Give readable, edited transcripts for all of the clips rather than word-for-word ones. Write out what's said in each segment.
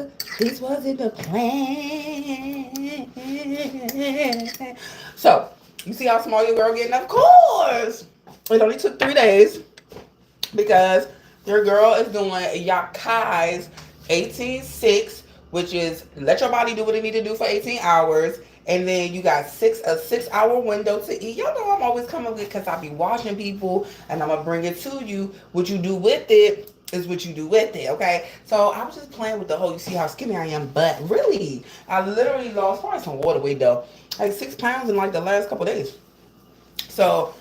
together. This wasn't the plan. So, you see how small your girl getting? Of course. It only took 3 days because your girl is doing Yakai's 18-6, which is let your body do what it need to do for 18 hours. And then you got a 6 hour window to eat. Y'all know I'm always coming with because I be watching people and I'm going to bring it to you. What you do with it is what you do with it, okay? So I was just playing with the whole, you see how skinny I am, but really, I literally lost probably some water weight though. Like 6 pounds in like the last couple days. So,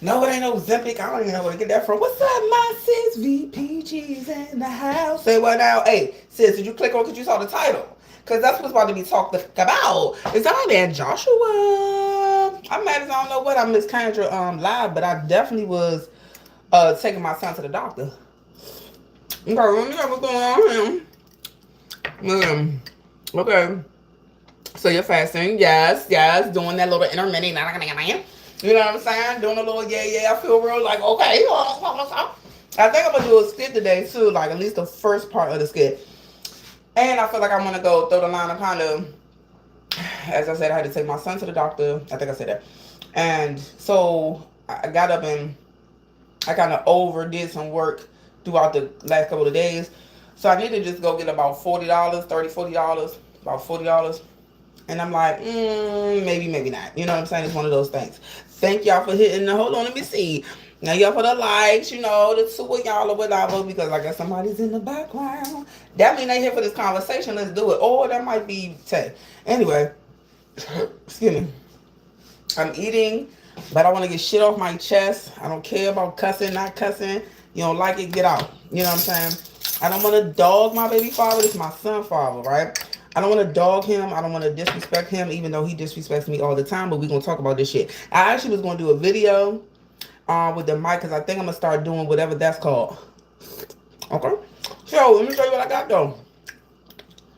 no, it ain't no Zempic. I don't even know where to get that from. What's up, my sis? VPG's in the house. Say what now? Hey, sis, did you click on because you saw the title? Because that's what's about to be talked about. Is that my man Joshua? I'm mad as I don't know what. I missed Kendra live, but I definitely was taking my son to the doctor. Okay, let me know what's going on here. Okay. So you're fasting. Yes. Doing that little intermittent. You know what I'm saying? Doing a little I feel real like, okay. I think I'm going to do a skit today, too. Like, at least the first part of the skit. And I feel like I'm going to go throw the line of kind of, as I said, I had to take my son to the doctor. I think I said that. And so I got up and I kind of overdid some work throughout the last couple of days. So I need to just go get about $40, $40, about $40. And I'm like, maybe not. You know what I'm saying? It's one of those things. Thank y'all for hitting the, hold on, let me see. Now y'all for the likes, the two of y'all or whatever, because I got somebody's in the background. That mean they here for this conversation. Let's do it. Or that might be Tay. Anyway, excuse me. I'm eating, but I want to get shit off my chest. I don't care about cussing, not cussing. You don't like it, get out. You know what I'm saying? I don't want to dog my baby father. This is my son father, right? I don't want to dog him. I don't want to disrespect him, even though he disrespects me all the time. But we're going to talk about this shit. I actually was going to do a video with the mic because I think I'm going to start doing whatever that's called. Okay? So, let me show you what I got, though.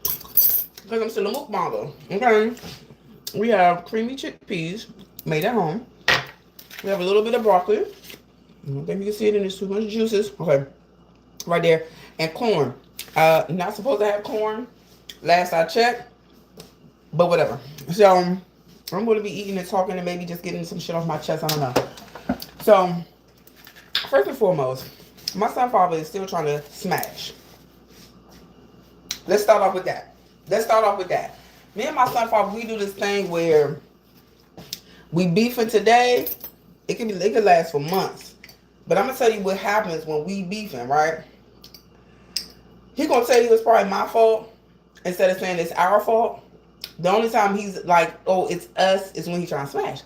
Because I'm still a mukbanger. Okay? We have creamy chickpeas made at home. We have a little bit of broccoli. I don't think you can see it in this too much juices. Okay. Right there. And corn. Not supposed to have corn. Last I checked, but whatever. So, I'm going to be eating and talking and maybe just getting some shit off my chest. I don't know. So, first and foremost, my son father is still trying to smash. Let's start off with that. Me and my son father, we do this thing where we beefing today. It could last for months. But I'm going to tell you what happens when we beefing, right? He going to tell you it's probably my fault. Instead of saying it's our fault, the only time he's like, oh, it's us, is when he's trying to smash.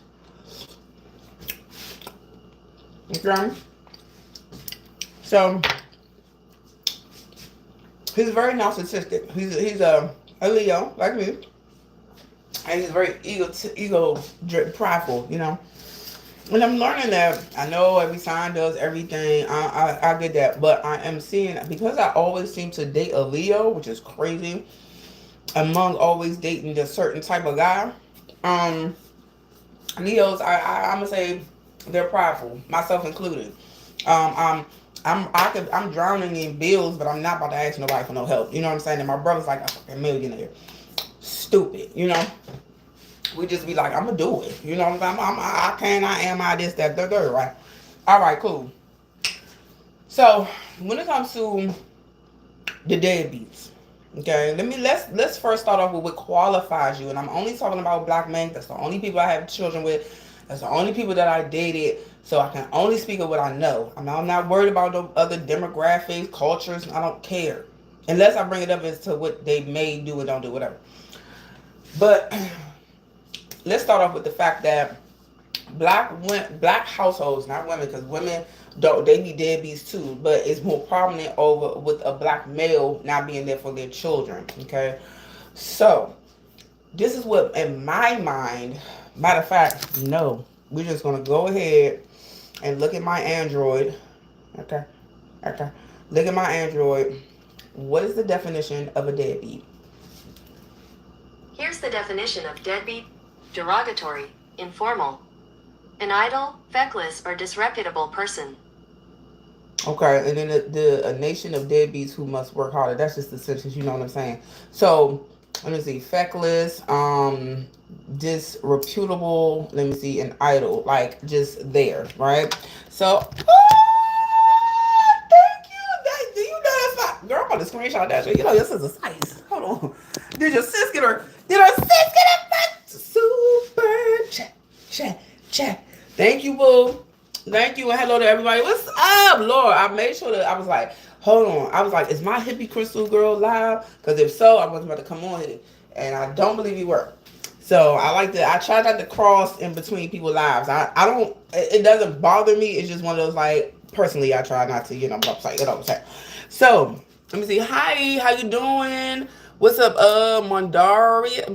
Okay? So, he's very narcissistic. He's a Leo, like me. And he's very prideful, And I'm learning that. I know every sign does everything. I get that. But I am seeing, because I always seem to date a Leo, which is crazy, among always dating a certain type of guy, Leos, I'm gonna say they're prideful, myself included. I'm drowning in bills, but I'm not about to ask nobody for no help. You know what I'm saying? And my brother's like a fucking millionaire. Stupid, We just be like, I'm gonna do it. You know what I'm saying? I can, I am, I this, that, the third, right? All right, cool. So when it comes to the deadbeats, okay, let's first start off with what qualifies you. And I'm only talking about black men. That's the only people I have children with. That's the only people that I dated. So I can only speak of what I know. I'm not worried about the other demographics, cultures. I don't care. Unless I bring it up as to what they may do or don't do, whatever. But let's start off with the fact that black households, not women, because women they be deadbeats too, but it's more prominent over with a black male not being there for their children. Okay, so this is what, in my mind, matter of fact, no, we're just gonna go ahead and look at my Android. Okay, look at my Android. What is the definition of a deadbeat? Here's the definition of deadbeat: derogatory, informal, an idle, feckless, or disreputable person. Okay, and then a nation of deadbeats who must work harder. That's just the sentence, you know what I'm saying? So let me see, feckless, disreputable, let me see, and idle, like just there, right? So thank you. Do you know that's not girl? I'm about to screenshot that shit. You know this is a size. Hold on. Did her sis get a super chat? Chat. Thank you, boo. Thank you, and hello to everybody. What's up, Lord? I made sure that I was like, hold on. I was like, is my hippie crystal girl live? Because if so, I was about to come on here, and I don't believe you were. So I try not to cross in between people's lives. I don't. It doesn't bother me. It's just one of those like personally, I try not to. Like, you know what I'm saying. So let me see. Hi, how you doing? What's up, Mondarius?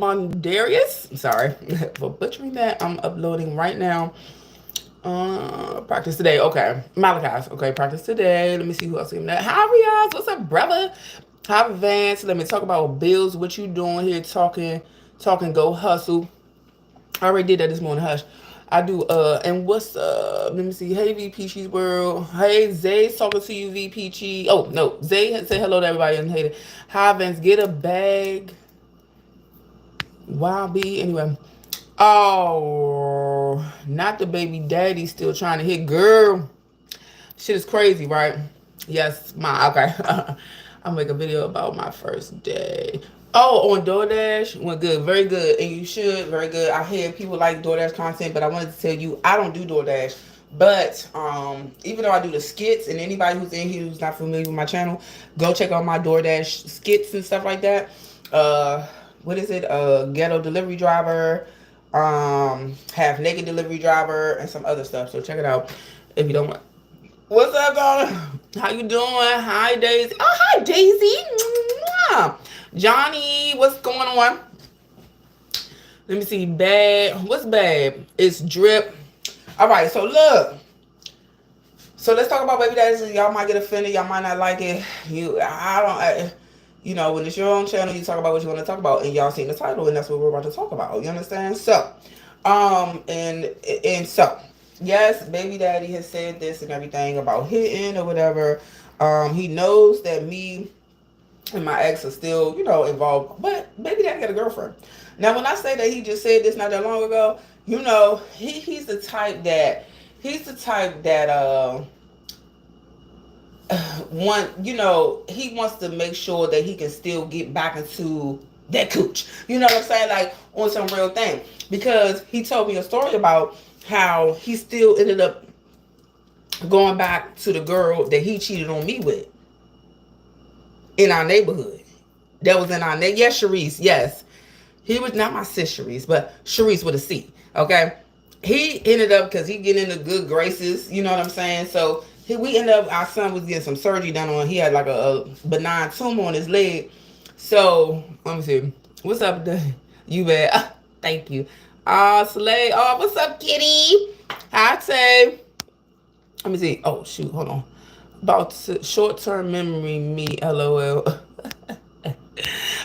Sorry for butchering that. I'm uploading right now. Practice today. Okay. Malachi. Okay, practice today. Let me see who else in that. Hi, Riaz. What's up, brother? Hi, Vance. Let me talk about bills. What you doing here? Talking, go hustle. I already did that this morning. Hush. I do. And what's up? Let me see. Hey, VP Cheese World. Hey, Zay's talking to you, VP Cheese. Oh, no. Zay say hello to everybody and hate it. Hi, Vance. Get a bag. YB. Anyway. Oh, not the baby daddy still trying to hit. Girl, shit is crazy, right? Yes, okay. I'll make a video about my first day. Oh, on DoorDash went good, very good, and you should, very good. I hear people like DoorDash content, but I wanted to tell you I don't do DoorDash. But even though I do the skits, and anybody who's in here who's not familiar with my channel, go check out my DoorDash skits and stuff like that. What is it? Ghetto delivery driver, half naked delivery driver, and some other stuff. So check it out if you don't want. What's up, Donna? How you doing? Hi, Daisy. Oh, hi, Daisy. Mwah. Johnny, what's going on? Let me see. Bad. What's bad? It's drip. All right. So look. So let's talk about baby daddies. Y'all might get offended. Y'all might not like it. You know, when it's your own channel, you talk about what you want to talk about, and y'all seen the title, and that's what we're about to talk about. You understand? So, and so, yes, baby daddy has said this and everything about hitting or whatever. He knows that me and my ex are still, involved, but baby daddy got a girlfriend. Now, when I say that he just said this not that long ago, he's the type that he wants to make sure that he can still get back into that cooch. You know what I'm saying? Like on some real thing. Because he told me a story about how he still ended up going back to the girl that he cheated on me with in our neighborhood. That was in our neighborhood. Yes, Sharice. Yes. He was not my sis Sharice, but Sharice with a C. Okay. He ended up, because he getting into good graces. You know what I'm saying? So we ended up, our son was getting some surgery done on. He had like a benign tumor on his leg. So let me see. What's up, you bet? Thank you. Slay. Oh, what's up, kitty? Hi, Tay. Let me see. Oh, shoot. Hold on. About short-term memory, me, LOL.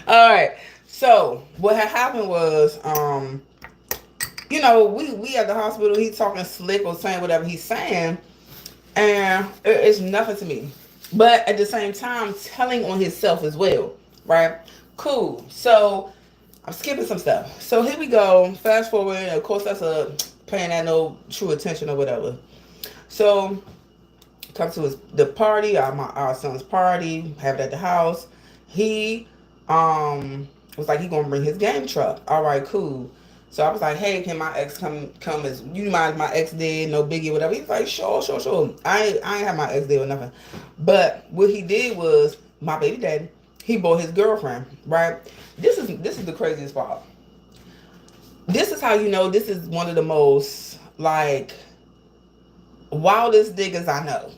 All right. So what had happened was, we at the hospital. He's talking slick or saying whatever he's saying, and it's nothing to me. But at the same time, telling on himself as well, right? Cool. So I'm skipping some stuff. So here we go. Fast forward. Of course, that's paying that no true attention or whatever. So come to the party, our son's party, have it at the house. He was like, he gonna bring his game truck. All right, cool. So I was like, hey, can my ex come as you mind my ex did, no biggie, whatever. He's like, sure. I ain't have my ex did or nothing. But what he did was, my baby daddy, he bought his girlfriend, right? This is the craziest part. This is how you know this is one of the most like wildest niggas I know.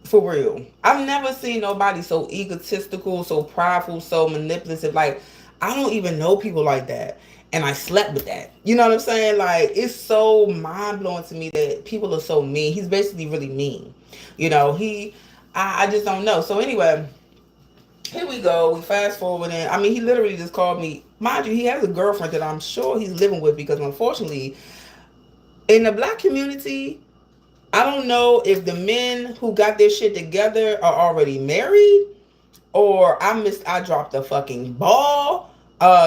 For real. I've never seen nobody so egotistical, so prideful, so manipulative. Like, I don't even know people like that. And I slept with that. You know what I'm saying? Like, it's so mind-blowing to me that people are so mean. He's basically really mean. I just don't know. So anyway, here we go. We fast forward. And I mean, he literally just called me. Mind you, he has a girlfriend that I'm sure he's living with, because unfortunately, in the black community, I don't know if the men who got this shit together are already married, or I dropped the fucking ball.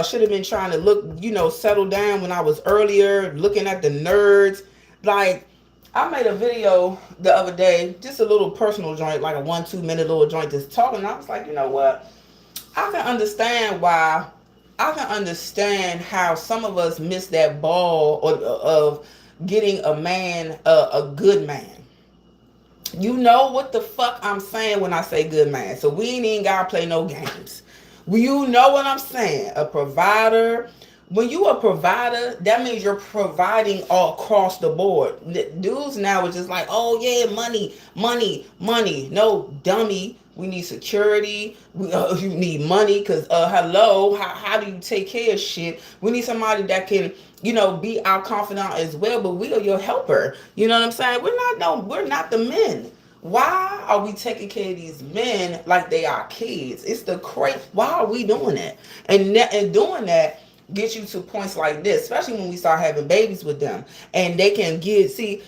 Should have been trying to look, settle down when I was earlier, looking at the nerds. Like, I made a video the other day, just a little personal joint, like a 1-2 minute little joint, just talking. And I was like, you know what? I can understand why. I can understand how some of us miss that ball of getting a man, a good man. You know what the fuck I'm saying when I say good man. So we ain't even gotta play no games. You know what I'm saying? A provider. When you a provider, that means you're providing all across the board. Dudes now is just like, oh yeah, money, money, money. No, dummy. We need security. You need money because hello, how do you take care of shit? We need somebody that can, be our confidant as well, but we are your helper. You know what I'm saying? We're not the men. Why are we taking care of these men like they are kids? It's the crazy. Why are we doing that? And doing that gets you to points like this, especially when we start having babies with them, and they can see,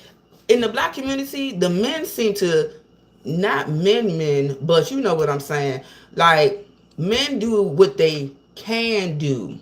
in the black community, the men seem to not men, but you know what I'm saying. Like, men do what they can do,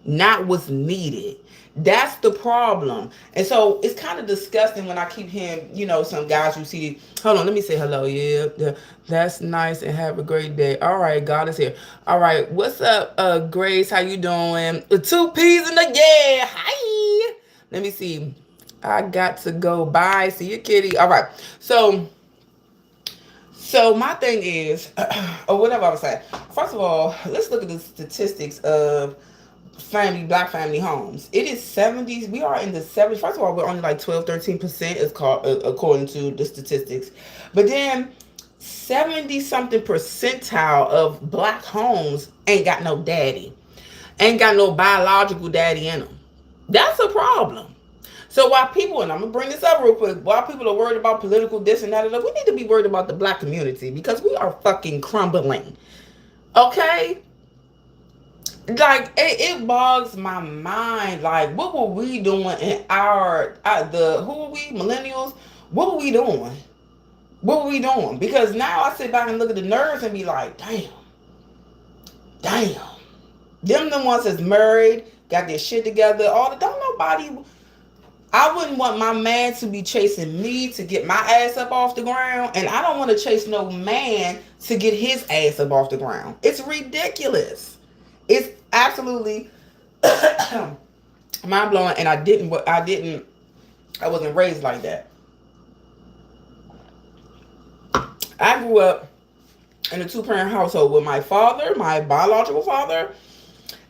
not what's needed. That's the problem. And so it's kind of disgusting when I keep hearing, some guys you see. Hold on, let me say hello. Yeah, that's nice, and have a great day. All right, God is here. All right, what's up, Grace? How you doing? 2 P's in the yeah. Hi. Let me see. I got to go. Bye. See you, kitty. All right. So my thing is, or whatever I was saying. First of all, let's look at the statistics of black family homes. It is 70s. We are in the 70s. First of all, we're only like 12-13% is called, according to the statistics. But then 70 something percentile of black homes ain't got no daddy. Ain't got no biological daddy in them. That's a problem. So while people, and I'm going to bring this up real quick, while people are worried about political this and that, we need to be worried about the black community because we are fucking crumbling. Okay? Like, it bogs my mind. Like, what were we doing in who are we, millennials? What were we doing? What were we doing? Because now I sit back and look at the nerds and be like, damn. Them ones that's married, got their shit together, don't nobody... I wouldn't want my man to be chasing me to get my ass up off the ground, and I don't want to chase no man to get his ass up off the ground. It's ridiculous. It's absolutely mind-blowing, and I wasn't raised like that. I grew up in a 2-parent household with my father, my biological father,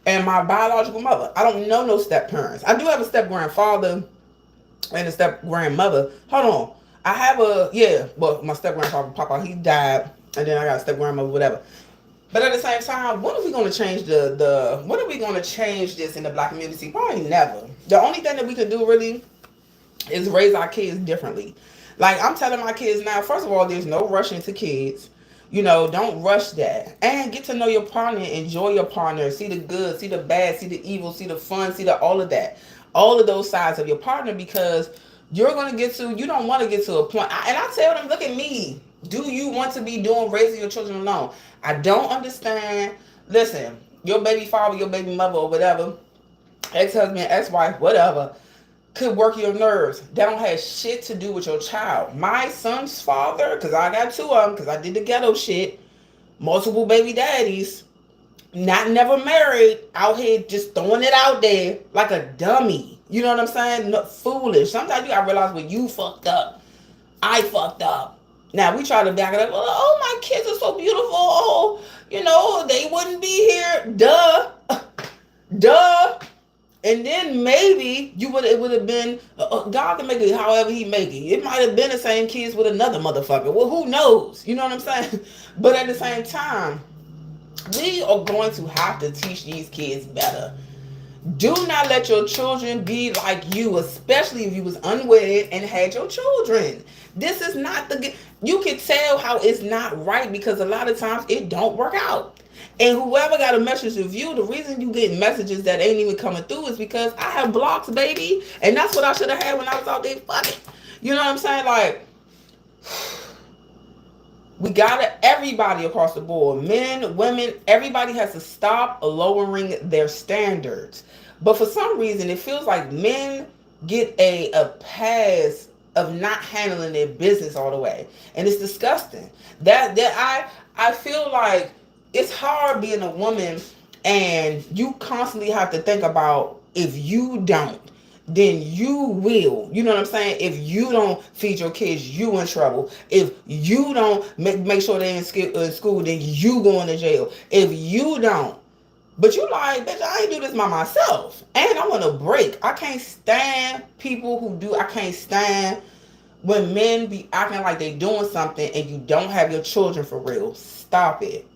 and my biological mother. I don't know no step parents. I do have a step grandfather and a step grandmother. Hold on. I have my step grandfather, Papa, he died, and then I got a step grandmother, whatever. But at the same time, when are we going to change when are we going to change this in the black community? Probably never. The only thing that we could do really is raise our kids differently. Like, I'm telling my kids now, first of all, there's no rushing to kids. Don't rush that. And get to know your partner, enjoy your partner, see the good, see the bad, see the evil, see the fun, see all of that. All of those sides of your partner, because you don't want to get to a point. And I tell them, look at me. Do you want to be raising your children alone? I don't understand. Listen, your baby father, your baby mother, or whatever, ex-husband, ex-wife, whatever, could work your nerves. That don't have shit to do with your child. My son's father, because I got 2 of them, because I did the ghetto shit, multiple baby daddies, never married, out here just throwing it out there like a dummy. You know what I'm saying? No, foolish. Sometimes you gotta realize when you fucked up. I fucked up. Now we try to back it up. Oh, my kids are so beautiful. Oh, they wouldn't be here. Duh. And then maybe it would have been, God can make it however he make it. It might have been the same kids with another motherfucker. Well, who knows? You know what I'm saying? But at the same time, we are going to have to teach these kids better. Do not let your children be like you, especially if you was unwed and had your children. This is not you can tell how it's not right because a lot of times it don't work out. And whoever got a message of you, the reason you get messages that ain't even coming through is because I have blocks, baby. And that's what I should have had when I was out there fucking. You know what I'm saying? Like, we gotta, everybody across the board, men, women, everybody has to stop lowering their standards. But for some reason, it feels like men get a pass of not handling their business all the way, and it's disgusting. I feel like it's hard being a woman, and you constantly have to think about, if you don't, then you will. You know what I'm saying? If you don't feed your kids, you in trouble. If you don't make sure they're in school, then you going to jail. If you don't. But you like, bitch, I ain't do this by myself. And I want a break. I can't stand people who do. I can't stand when men be acting like they doing something and you don't have your children for real. Stop it.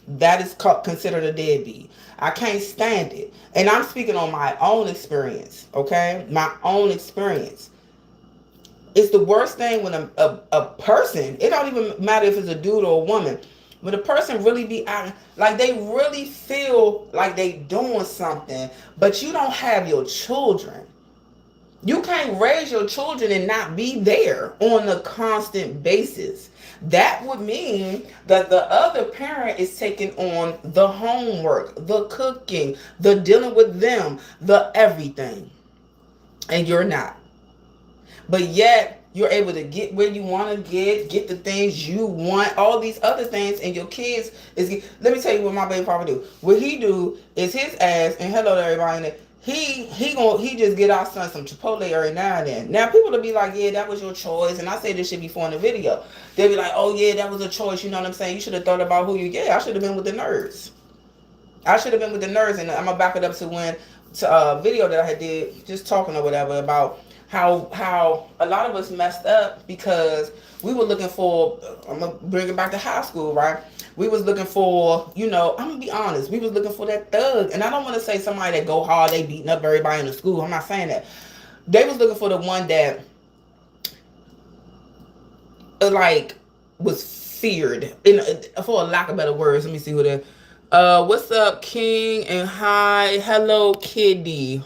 That is considered a deadbeat. I can't stand it. And I'm speaking on my own experience, okay? My own experience. It's the worst thing when a person, it don't even matter if it's a dude or a woman, when a person really be acting like they really feel like they doing something, but you don't have your children. You can't raise your children and not be there on a constant basis. That would mean that the other parent is taking on the homework, the cooking, the dealing with them, the everything. And you're not. But yet, you're able to get where you want to get the things you want, all these other things, and your kids is. Let me tell you what my baby papa do. What he do is his ass, and hello to everybody in there. He just get our son some Chipotle every now and then. Now people will be like, yeah, that was your choice, and I said this shit before in the video. They'll be like, oh yeah, that was a choice. You know what I'm saying? You should have thought about who you. Yeah, I should have been with the nerds. I should have been with the nerds, and I'm gonna back it up to a video that I had did, just talking or whatever about how a lot of us messed up because we were looking for. I'm gonna bring it back to high school, right? We was looking for, I'm gonna be honest, we was looking for that thug. And I don't want to say somebody that go hard, they beating up everybody in the school. I'm not saying that. They was looking for the one that like was feared, for a lack of better words. Let me see who that. What's up, King? And hi, hello, Kitty.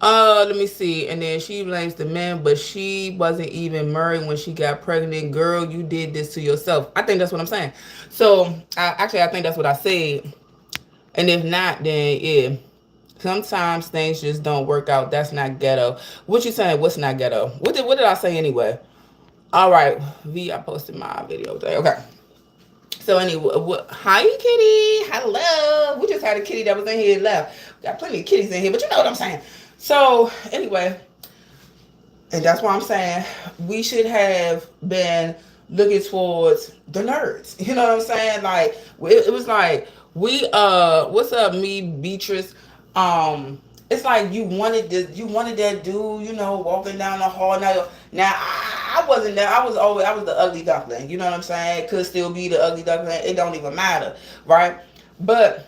Let me see. And then she blames the man, but she wasn't even married when she got pregnant. Girl, you did this to yourself. I think that's what I'm saying. So, I think that's what I said. And if not, then yeah. Sometimes things just don't work out. That's not ghetto. What you saying? What's not ghetto? What did I say anyway? All right. I posted my video today. Okay. So anyway, hi Kitty. Hello. We just had a kitty that was in here and left. Got plenty of kitties in here, but you know what I'm saying. So anyway, and that's why I'm saying we should have been looking towards the nerds. You know what I'm saying? Like it was like what's up, me Beatrice? It's like you wanted that dude, walking down the hall. Now I wasn't there. I was the ugly duckling. You know what I'm saying? Could still be the ugly duckling. It don't even matter, right? But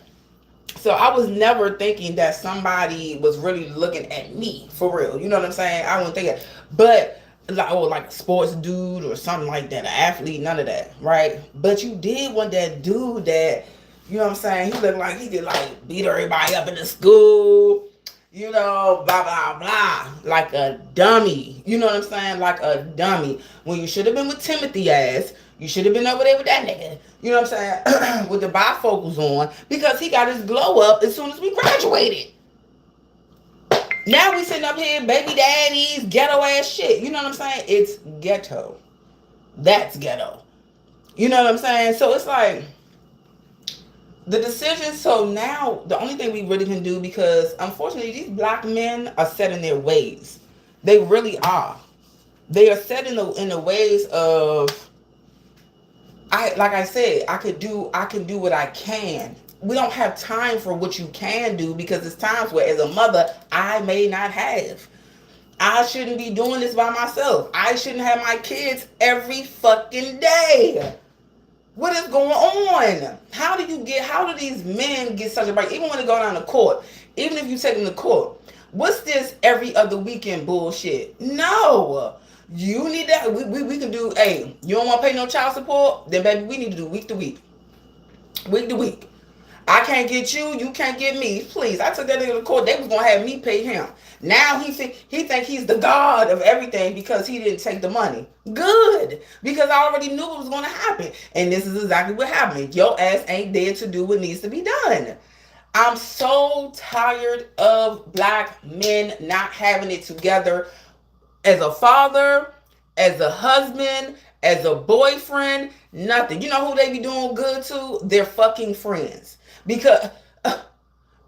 so I was never thinking that somebody was really looking at me for real. You know what I'm saying? I wouldn't think it. But like a sports dude or something like that, an athlete, none of that, right? But you did want that dude that, you know what I'm saying? He looked like he could like beat everybody up in the school, blah, blah, blah. Like a dummy. You know what I'm saying? Like a dummy. When you should have been with Timothy ass. You should have been over there with that nigga. You know what I'm saying? With the bifocals on. Because he got his glow up as soon as we graduated. Now we sitting up here, baby daddies, ghetto ass shit. You know what I'm saying? It's ghetto. That's ghetto. You know what I'm saying? So it's like the decision. So now the only thing we really can do, because unfortunately these black men are set in their ways. They really are. They are set in the ways of, like I said, I can do what I can. We don't have time for what you can do, because there's times where as a mother, I may not have. I shouldn't be doing this by myself. I shouldn't have my kids every fucking day. What is going on? How do these men get such a break? Even when they go down to court, even if you take them to court, what's this every other weekend bullshit? No. You need that. We can do, hey, you don't want to pay no child support? Then baby, we need to do week to week. Week to week. I can't get you, you can't get me. Please, I took that nigga to court. They was gonna have me pay him. Now he think he's the god of everything because he didn't take the money. Good, because I already knew it was gonna happen, and this is exactly what happened. Your ass ain't there to do what needs to be done. I'm so tired of black men not having it together as a father, as a husband, as a boyfriend, nothing. You know who they be doing good to? Their fucking friends. Because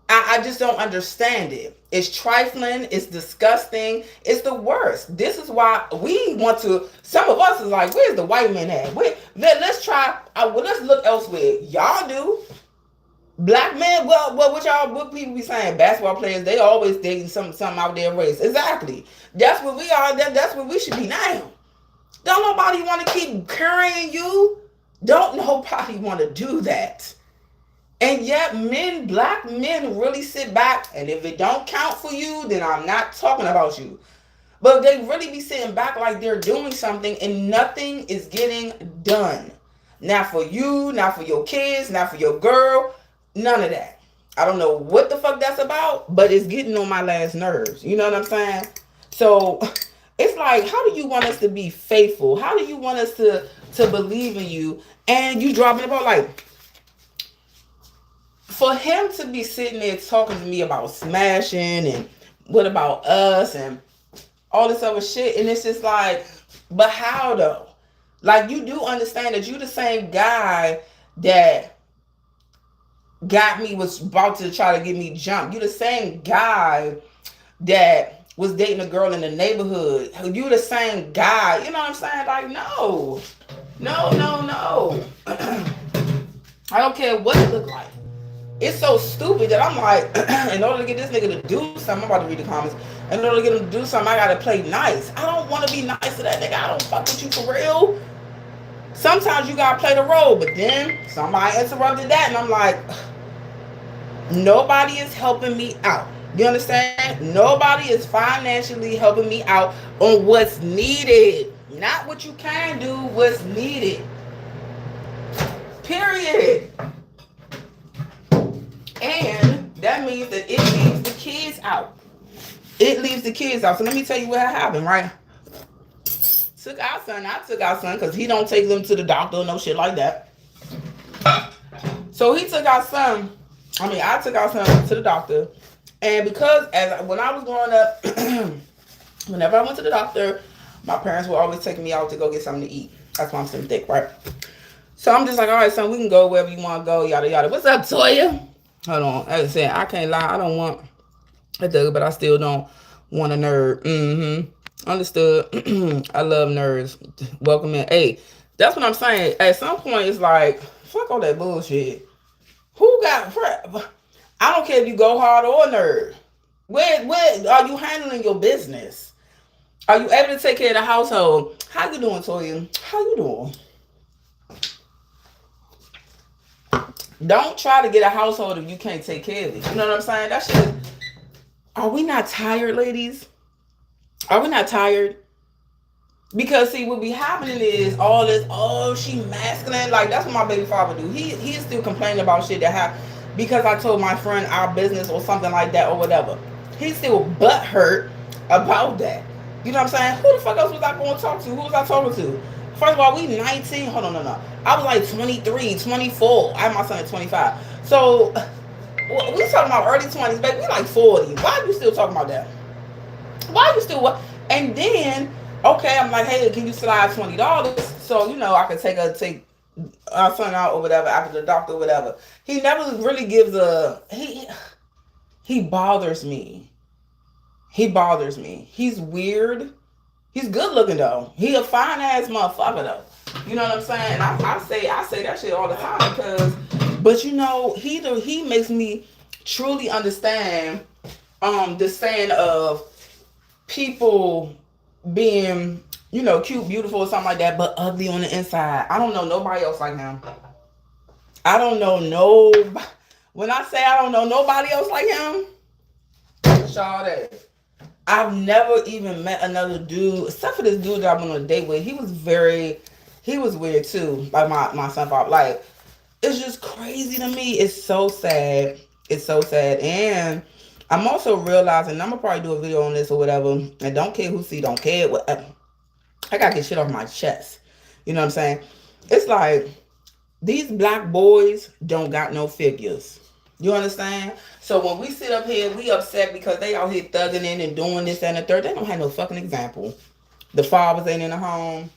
I just don't understand it. It's trifling. It's disgusting. It's the worst. This is why we want to. Some of us is like, where's the white man at? Let's try. Let's look elsewhere. Y'all do. Black men, what people be saying? Basketball players, they always dating something out there race. Exactly. That's what we are. That's what we should be now. Don't nobody want to keep carrying you. Don't nobody want to do that. And yet black men really sit back, and if it don't count for you, then I'm not talking about you. But they really be sitting back like they're doing something and nothing is getting done. Not for you, not for your kids, not for your girl, none of that. I don't know what the fuck that's about, but it's getting on my last nerves. You know what I'm saying? So it's like, how do you want us to be faithful? How do you want us to believe in you? And you dropping the ball like, for him to be sitting there talking to me about smashing and what about us and all this other shit, and it's just like, but how though? Like, you do understand that you the same guy that got me, was about to try to get me jumped. You the same guy that was dating a girl in the neighborhood. You the same guy. You know what I'm saying? Like, no. I don't care what it look like. It's so stupid that I'm like, in order to get this nigga to do something, I'm about to read the comments. In order to get him to do something, I gotta play nice. I don't want to be nice to that nigga. I don't fuck with you for real. Sometimes you gotta play the role, but then somebody interrupted that, and I'm like, nobody is helping me out. You understand? Nobody is financially helping me out on what's needed. Not what you can do, what's needed. Period. And that means that it leaves the kids out. It leaves the kids out. So let me tell you what happened, right? I took our son because he don't take them to the doctor or no shit like that. So he took our son. I took our son to the doctor. And because when I was growing up, whenever I went to the doctor, my parents were always taking me out to go get something to eat. That's why I'm sitting thick, right? So I'm just like, all right, son, we can go wherever you want to go, yada, yada. What's up, Toya? Hold on. As I said, I can't lie. I don't want a thug, but I still don't want a nerd. Understood. I love nerds. Welcome in. Hey, that's what I'm saying. At some point, it's like, fuck all that bullshit. Who got prep? I don't care if you go hard or nerd. Where are you handling your business? Are you able to take care of the household? How you doing, Toya? How you doing? Don't try to get a household if you can't take care of it. You know what I'm saying? That shit. Are we not tired, ladies? Are we not tired? Because see, what be happening is all this, oh, she masculine. Like, that's what my baby father do. He is still complaining about shit that happened because I told my friend our business or something like that or whatever. He's still butthurt about that. You know what I'm saying? Who the fuck else was I going to talk to? Who was I talking to? First of all, we 19. Hold on, no. I was like 23, 24. I had my son at 25. So, we talking about early 20s, baby. We like 40. Why are you still talking about that? Why are you still what? And then, okay, I'm like, hey, can you slide $20? So, you know, I could take our son out or whatever after the doctor or whatever. He never really gives he bothers me. He bothers me. He's weird. He's good looking though. He a fine ass motherfucker though. You know what I'm saying? And I say that shit all the time because, but you know, he makes me truly understand the saying of people being, you know, cute, beautiful or something like that, but ugly on the inside. I don't know nobody else like him. I don't know nobody. When I say I don't know nobody else like him, Sade. I've never even met another dude, except for this dude that I went on a date with. He was weird too, like my son father. Like, It's just crazy to me. It's so sad. It's so sad. And I'm also realizing, I'm gonna probably do a video on this or whatever. And don't care who see, don't care. I gotta get shit off my chest. You know what I'm saying? It's like these black boys don't got no figures. You understand? So when we sit up here, we upset because they out here thugging in and doing this and the third. They don't have no fucking example. The fathers ain't in the home.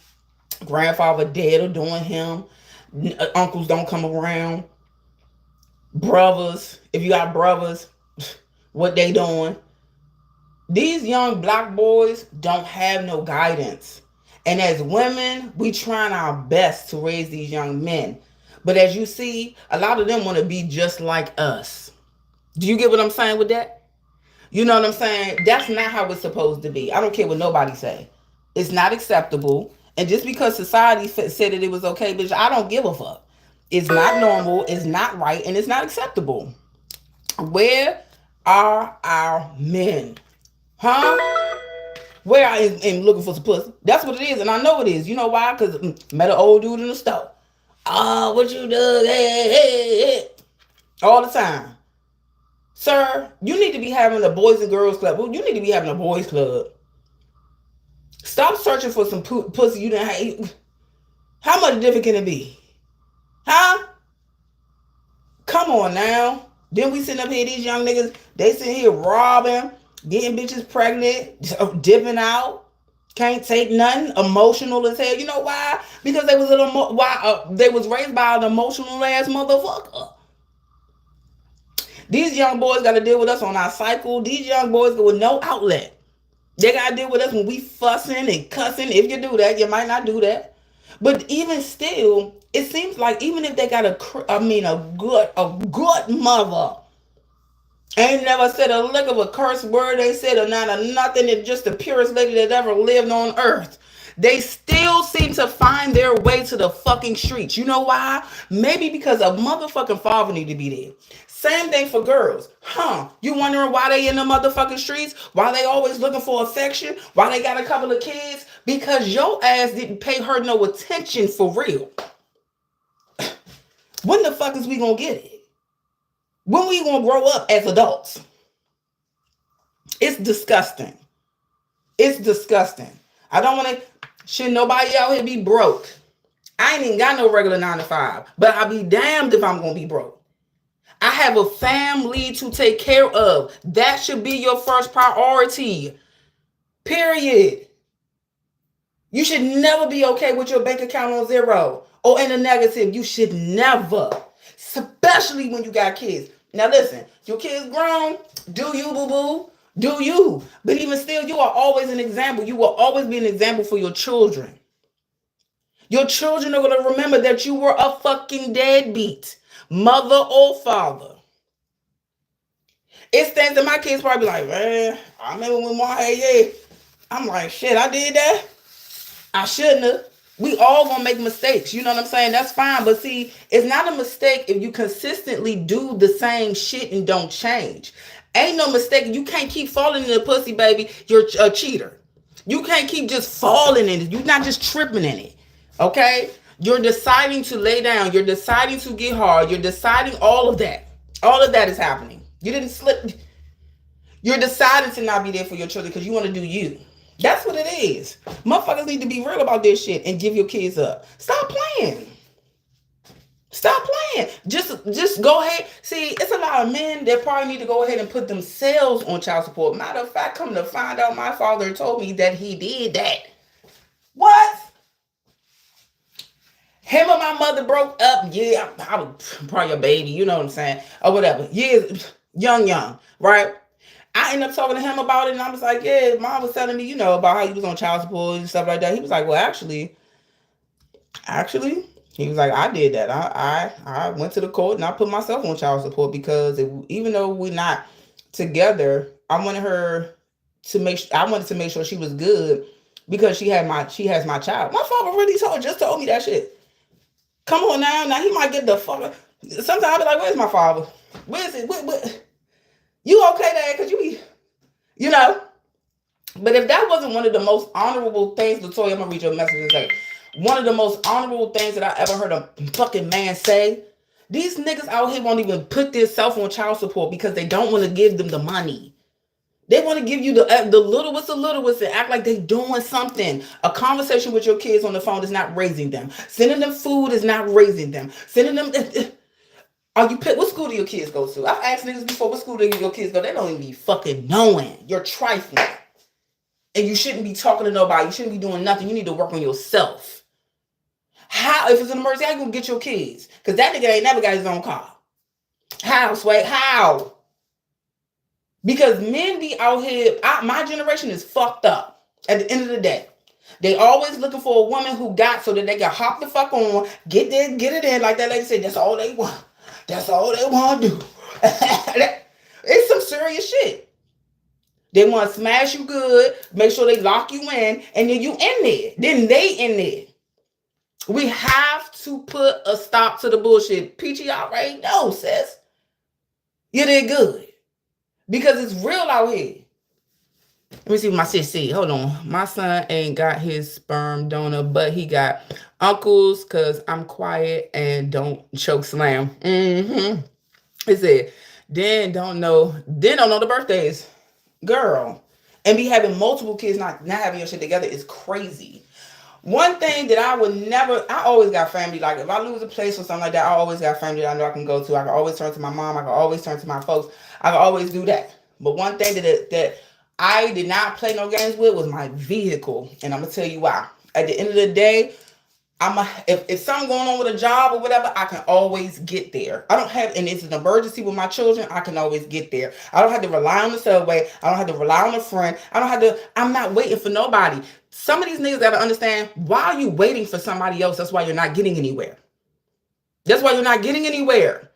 Grandfather dead or doing him. Uncles don't come around. Brothers, if you got brothers, what they doing? These young black boys don't have no guidance. And as women, we trying our best to raise these young men. But as you see, a lot of them want to be just like us. Do you get what I'm saying with that? You know what I'm saying? That's not how it's supposed to be. I don't care what nobody say. It's not acceptable. And just because society said that it was okay, bitch, I don't give a fuck. It's not normal, it's not right, and it's not acceptable. Where are our men? Huh? Where I am looking for some pussy. That's what it is, and I know it is. You know why? Because met an old dude in the store. Oh, what you do? Hey, hey, hey. All the time. Sir, you need to be having a boys and girls club. Well, you need to be having a boys club. Stop searching for some pussy you didn't have. How much different can it be? Huh? Come on now. Then we sitting up here, these young niggas, they sitting here robbing, getting bitches pregnant, dipping out, can't take nothing, emotional as hell. You know why? Because they was they was raised by an emotional ass motherfucker. These young boys got to deal with us on our cycle. These young boys go with no outlet. They got to deal with us when we fussing and cussing. If you do that, you might not do that. But even still, it seems like even if they got a good mother, ain't never said a lick of a curse word, they said or not a nothing, and just the purest lady that ever lived on earth, they still seem to find their way to the fucking streets. You know why? Maybe because a motherfucking father need to be there. Same thing for girls. You wondering why they in the motherfucking streets? Why they always looking for affection? Why they got a couple of kids? Because your ass didn't pay her no attention for real. When the fuck is we gonna get it? When we gonna grow up as adults? It's disgusting. It's disgusting. I don't want to, should nobody out here be broke. I ain't even got no regular 9 to 5, but I'll be damned if I'm gonna be broke. I have a family to take care of. That should be your first priority. Period. You should never be okay with your bank account on zero or in a negative. You should never. Especially when you got kids. Now listen, your kids grown. Do you, boo-boo? Do you? But even still, you are always an example. You will always be an example for your children. Your children are going to remember that you were a fucking deadbeat. Mother or father. It's things that my kids probably be like, man, I remember when my hey, I'm like, shit, I did that. I shouldn't have. We all gonna make mistakes. You know what I'm saying? That's fine. But see, it's not a mistake if you consistently do the same shit and don't change. Ain't no mistake. You can't keep falling in the pussy, baby. You're a cheater. You can't keep just falling in it. You're not just tripping in it. Okay? You're deciding to lay down. You're deciding to get hard. You're deciding all of that. All of that is happening. You didn't slip. You're deciding to not be there for your children because you want to do you. That's what it is. Motherfuckers need to be real about this shit and give your kids up. Stop playing. Stop playing. Just go ahead. See, it's a lot of men that probably need to go ahead and put themselves on child support. Matter of fact, come to find out, my father told me that he did that. What? Him and my mother broke up. Yeah, I was probably a baby, you know what I'm saying? Or whatever. Years, young, right? I ended up talking to him about it, and I was like, yeah, mom was telling me, about how he was on child support and stuff like that. He was like, well, actually, he was like, I did that. I went to the court and I put myself on child support because even though we're not together, I wanted to make sure she was good because she has my child. My father really just told me that shit. Come on now. Now he might get the fuck. Sometimes I'll be like, where's my father? Where is it? What? You okay, Dad? Because you be, But if that wasn't one of the most honorable things, Latoya, I'm going to read your message and say, one of the most honorable things that I ever heard a fucking man say These niggas out here won't even put themselves on child support because they don't want to give them the money. They want to give you the littlest of littlest and act like they doing something. A conversation with your kids on the phone is not raising them. Sending them food is not raising them. Sending them... Are you what school do your kids go to? I've asked niggas before, what school do your kids go? They don't even be fucking knowing. You're trifling. And you shouldn't be talking to nobody. You shouldn't be doing nothing. You need to work on yourself. How, if it's an emergency, how you gonna get your kids? Because that nigga ain't never got his own car. How, Sway? How? Because men be out here, my generation is fucked up at the end of the day. They always looking for a woman who got so that they can hop the fuck on, get there, get it in. Like that lady said, that's all they want. That's all they want to do. It's some serious shit. They want to smash you good, make sure they lock you in, and then you in there. Then they in there. We have to put a stop to the bullshit. Peachy already know, sis. You did good. Because it's real out here. Let me see what my sis said. Hold on. My son ain't got his sperm donor, but he got uncles because I'm quiet and don't choke slam. It said, then don't know the birthdays. Girl. And be having multiple kids, not having your shit together is crazy. One thing that I always got family. Like if I lose a place or something like that, I always got family that I know I can go to. I can always turn to my mom. I can always turn to my folks. I can always do that. But one thing that I did not play no games with was my vehicle. And I'm going to tell you why. At the end of the day, if something going on with a job or whatever, I can always get there. And it's an emergency with my children, I can always get there. I don't have to rely on the subway. I don't have to rely on a friend. I'm not waiting for nobody. Some of these niggas gotta understand, why are you waiting for somebody else? That's why you're not getting anywhere. That's why you're not getting anywhere.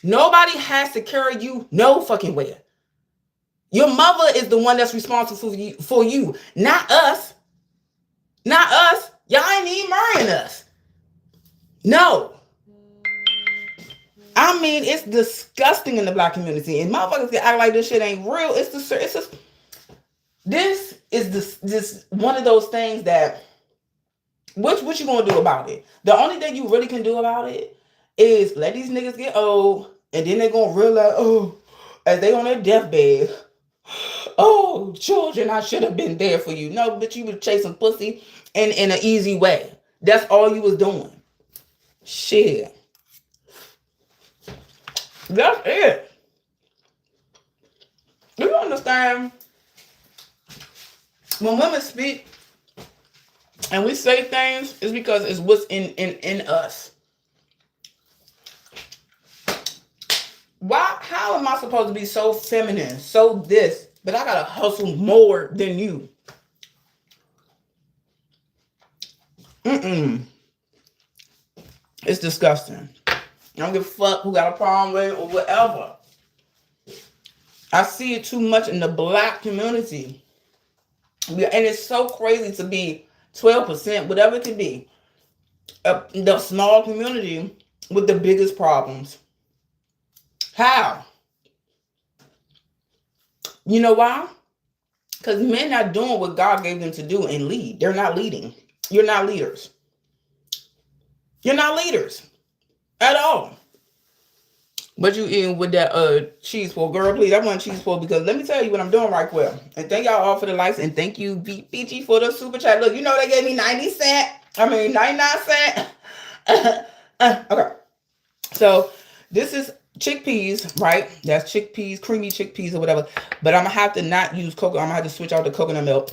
Nobody has to carry you no fucking where. Your mother is the one that's responsible for you, not us. Not us. Y'all ain't even marrying us. No. I mean, it's disgusting in the black community. And motherfuckers can act like this shit ain't real. This is this one of those things that, what you gonna do about it? The only thing you really can do about it is let these niggas get old, and then they're gonna realize, as they on their deathbed, children, I should have been there for you. No, but you was chasing pussy in an easy way. That's all you was doing. Shit. That's it. You understand? When women speak and we say things, it's because it's what's in us. Why? How am I supposed to be so feminine, so this, but I gotta hustle more than you? It's disgusting. I don't give a fuck who got a problem with it or whatever. I see it too much in the black community. And it's so crazy to be 12%, whatever it could be. The small community with the biggest problems. How? You know why? Because men not doing what God gave them to do and lead. They're not leading. You're not leaders. You're not leaders at all. But you eating with that cheese pull. Girl, please, I want cheese pull because let me tell you what I'm doing right quick. And thank y'all all for the likes. And thank you, BG, for the super chat. Look, you know they gave me 99 cents. Okay. So this is chickpeas, right? That's chickpeas, creamy chickpeas or whatever. But I'm going to have to not use coconut. I'm going to have to switch out the coconut milk.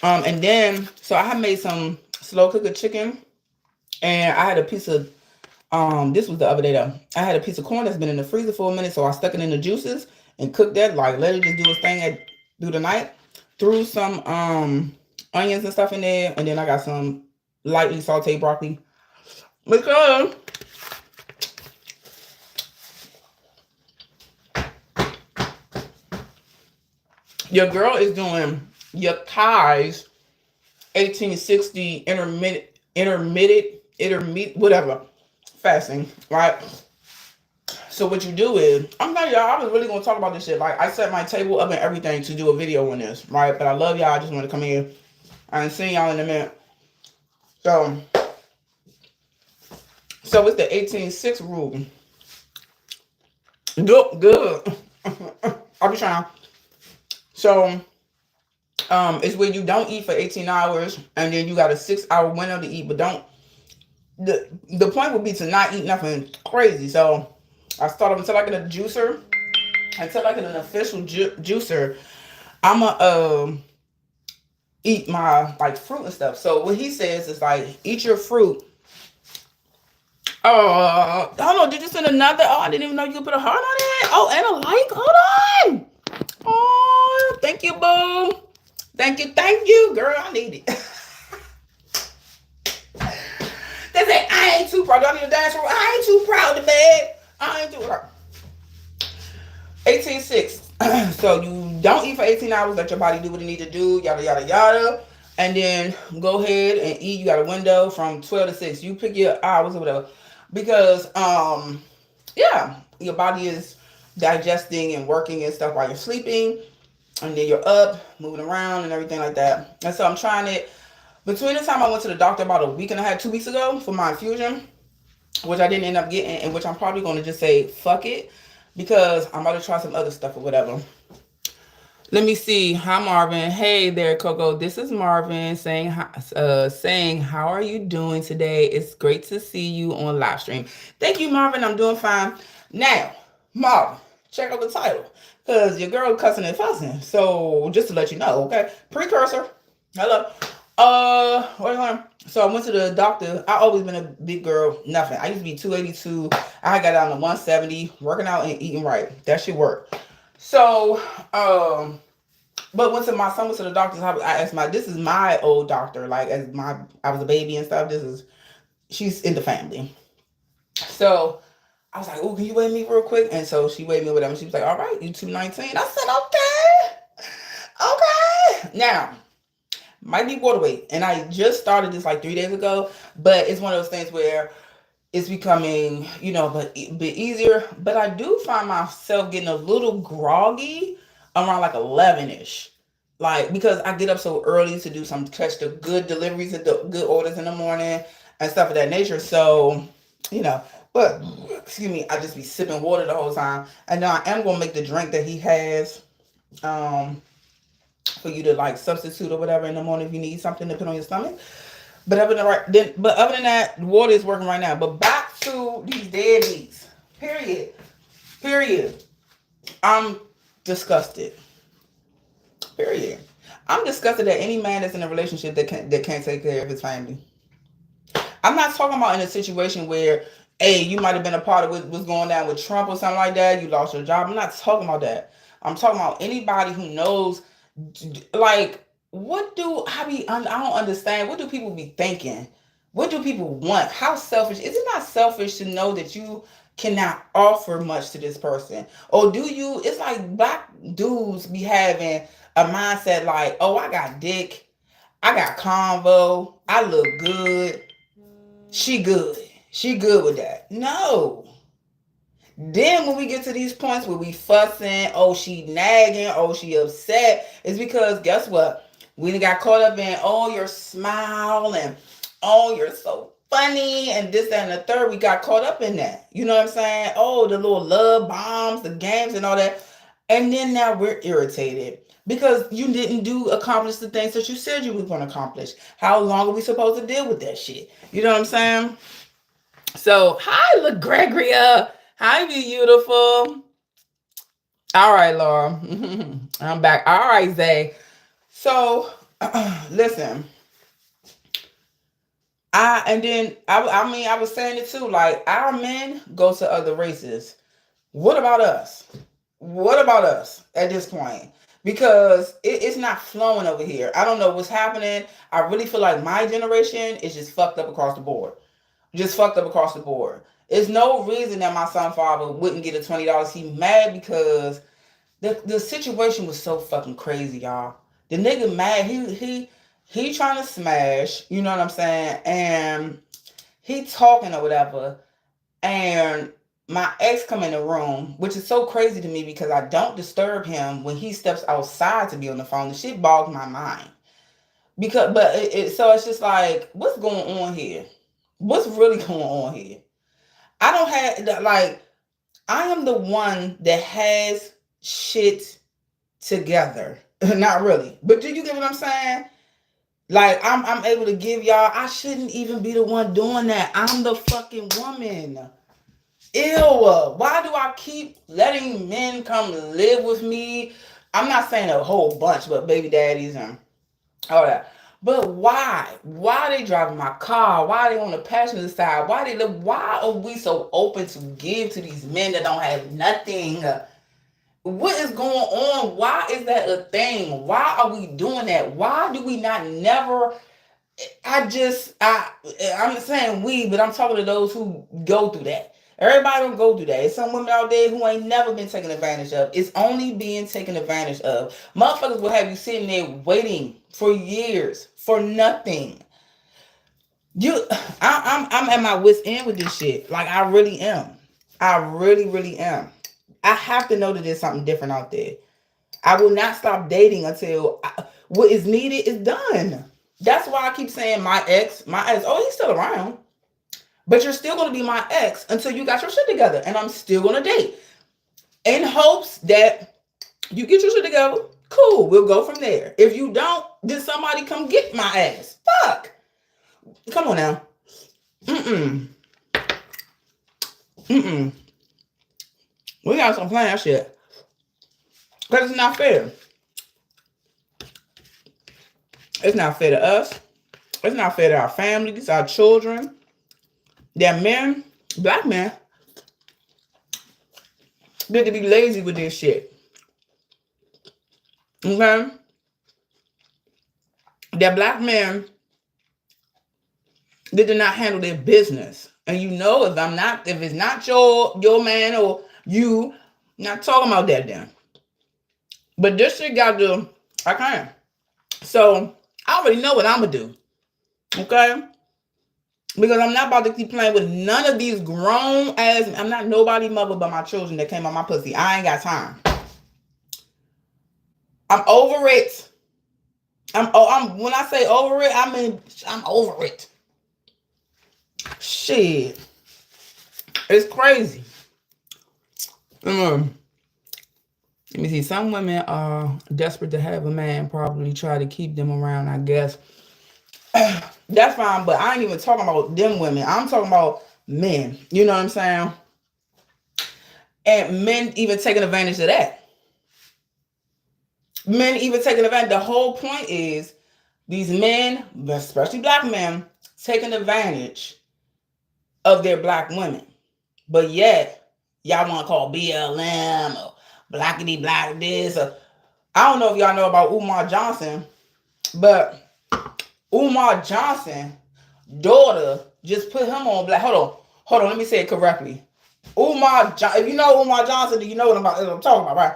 And then, so I have made some slow cooker chicken. And I had a piece of, this was the other day though. I had a piece of corn that's been in the freezer for a minute. So I stuck it in the juices and cooked that. Like, let it just do its thing through the night. Threw some onions and stuff in there. And then I got some lightly sauteed broccoli. Because your girl is doing your Kai's 1860 intermittent, whatever, fasting, right? So what you do is, I'm telling y'all, I was really going to talk about this shit. Like, I set my table up and everything to do a video on this, right? But I love y'all. I just want to come in and see y'all in a minute. So it's the 18-6 rule. Good. I'll be trying. So, it's where you don't eat for 18 hours and then you got a 6 hour window to eat, but don't. The point would be to not eat nothing crazy. So, I start up until I get a juicer. Until I get an official juicer, I'ma eat my like fruit and stuff. So what he says is like eat your fruit. I don't know. Did you send another? Oh, I didn't even know you could put a heart on it. Oh, and a like. Hold on. Oh, thank you, boo. Thank you, girl. I need it. They say I ain't too proud. Do I need a dance room? I ain't too proud to bed. I ain't too proud. 18:6. So you don't eat for 18 hours. Let your body do what it need to do. Yada yada yada. And then go ahead and eat. You got a window from 12 to 6. You pick your hours or whatever. Because yeah, your body is digesting and working and stuff while you're sleeping. And then you're up, moving around and everything like that. And so I'm trying it. Between the time I went to the doctor about a week and a half, 2 weeks ago for my infusion, which I didn't end up getting, and which I'm probably going to just say fuck it because I'm about to try some other stuff or whatever. Let me see. Hi, Marvin. Hey there, Coco. This is Marvin saying how are you doing today? It's great to see you on live stream. Thank you, Marvin. I'm doing fine. Now, Marvin, check out the title because your girl cussing and fussing. So just to let you know, okay? Precursor. Hello. What am I? So I went to the doctor. I always been a big girl. Nothing. I used to be 282. I got down to 170. Working out and eating right. That should work. So, but once my son went to the doctor's office, I asked this is my old doctor, like I was a baby and stuff. She's in the family. So I was like, oh, can you weigh me real quick? And so she weighed me with whatever. She was like, all right, you 219. I said, okay. Now, might be water weight. And I just started this like 3 days ago, but it's one of those things where it's becoming, but a bit easier. But I do find myself getting a little groggy around like 11ish. Like, because I get up so early to catch the good deliveries and the good orders in the morning and stuff of that nature. So, but excuse me, I just be sipping water the whole time. And now I am going to make the drink that he has, for you to like substitute or whatever in the morning if you need something to put on your stomach. But other than that, water is working right now. But back to these deadbeats. Period. I'm disgusted. Period. I'm disgusted at any man that's in a relationship that can't take care of his family. I'm not talking about in a situation where, hey, you might have been a part of what was going down with Trump or something like that. You lost your job. I'm not talking about that. I'm talking about anybody who knows, like, I don't understand. What do people be thinking? What do people want? How selfish? Is it not selfish to know that you cannot offer much to this person? Or do you, it's like black dudes be having a mindset like, oh, I got dick, I got convo, I look good, she good. She good with that. No. Then when we get to these points where we fussing, oh, she nagging, oh, she upset, it's because guess what? We got caught up in, oh, your smile and oh, you're so funny and this, that, and the third. We got caught up in that. You know what I'm saying? Oh, the little love bombs, the games and all that. And then now we're irritated because you didn't accomplish the things that you said you were going to accomplish. How long are we supposed to deal with that shit? You know what I'm saying? So, hi, LaGregoria. Hi, beautiful. All right, Laura. I'm back. All right, Zay. So, listen. I was saying it too. Like, our men go to other races. What about us? What about us at this point? Because it's not flowing over here. I don't know what's happening. I really feel like my generation is just fucked up across the board. Just fucked up across the board. There's no reason that my son father wouldn't get a $20. He mad because the situation was so fucking crazy, y'all. The nigga mad. He trying to smash. You know what I'm saying? And he talking or whatever. And my ex come in the room, which is so crazy to me because I don't disturb him when he steps outside to be on the phone. The shit bogs my mind. So it's just like, what's going on here? What's really going on here? I don't have, like, I am the one that has shit together. Not really. But do you get what I'm saying? Like I'm able to give y'all. I shouldn't even be the one doing that. I'm the fucking woman. Ew. Why do I keep letting men come live with me? I'm not saying a whole bunch, but baby daddies and all that. But why? Why are they driving my car? Why are they on the passenger side? Why they live? Why are we so open to give to these men that don't have nothing? What is going on? Why is that a thing? Why are we doing that? Why do we not never? I'm saying we, but I'm talking to those who go through that. Everybody don't go through that. There's some women out there who ain't never been taken advantage of. It's only being taken advantage of. Motherfuckers will have you sitting there waiting for years for nothing. I'm at my wit's end with this shit. Like I really am. I really, really am. I have to know that there's something different out there. I will not stop dating until what is needed is done. That's why I keep saying my ex, oh, he's still around. But you're still going to be my ex until you got your shit together. And I'm still going to date. In hopes that you get your shit together. Cool, we'll go from there. If you don't, then somebody come get my ass. Fuck. Come on now. Mm-mm. We got some playing that shit. Because it's not fair. It's not fair to us. It's not fair to our families, our children. That men, black men, get to be lazy with this shit. Okay? That black men, they did not handle their business. And you know, if it's not your man or you, not talking about that then. But this shit got to, I can't. So I already know what I'm gonna do. Okay? Because I'm not about to keep playing with none of these grown ass. I'm not nobody mother but my children that came on my pussy. I ain't got time. I'm over it. When I say over it, I mean I'm over it. Shit. It's crazy. Let me see. Some women are desperate to have a man, probably try to keep them around, I guess. That's fine, but I ain't even talking about them women. I'm talking about men. You know what I'm saying? And men even taking advantage of that. Men even taking advantage. The whole point is these men, especially black men, taking advantage of their black women. But yet, y'all want to call BLM or blackity black this. Or, I don't know if y'all know about Umar Johnson, but Umar Johnson daughter just put him on black. Hold on, let me say it correctly. If you know Umar Johnson, then you know what I'm talking about, right?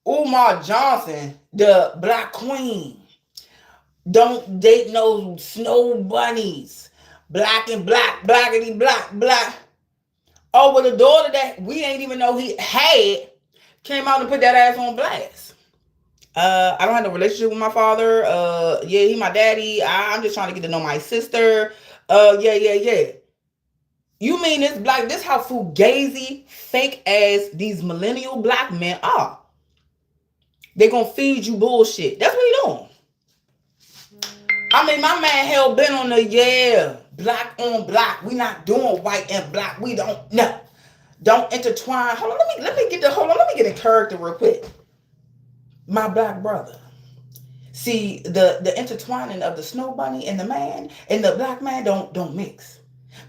Umar Johnson, the black queen. Don't date no snow bunnies. Black and black, blackity black, black. Oh, well, the daughter that we ain't even know he had came out and put that ass on blast. I don't have no relationship with my father. Yeah, he my daddy. I'm just trying to get to know my sister. Yeah. You mean this how fugazi, fake ass these millennial black men are. They gonna feed you bullshit. That's what he doing. I mean, my man hell been on the black on black. We not doing white and black. We don't intertwine. Hold on, let me get in character real quick. My black brother. See, the intertwining of the snow bunny and the man and the black man don't mix.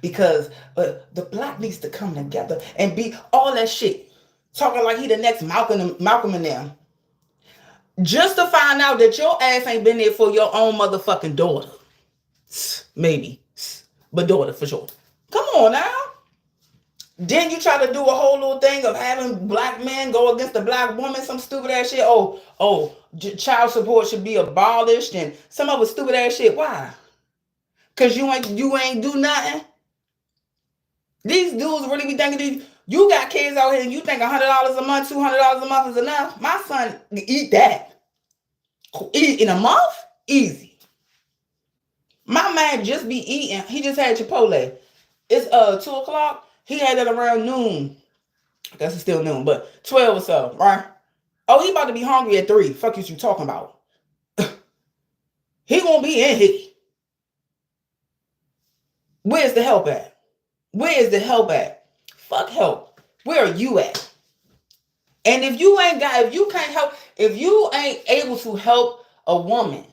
Because the black needs to come together and be all that shit. Talking like he the next Malcolm and them. Just to find out that your ass ain't been there for your own motherfucking daughter. Maybe. But daughter for sure. Come on now. Then you try to do a whole little thing of having black men go against the black woman, some stupid ass shit. Child support should be abolished and some other stupid ass shit. Why? Cause you ain't do nothing. These dudes really be thinking you got kids out here and you think $100 a month, $200 a month is enough. My son eat that. Eat in a month? Easy. My man just be eating. He just had Chipotle. It's 2:00. He had it around noon. That's still noon, but 12 or so, right? Oh, he about to be hungry at 3. Fuck you talking about? He gonna be in here. Where's the help at? Where is the help at? Fuck help. Where are you at? And if you can't help, if you ain't able to help a woman,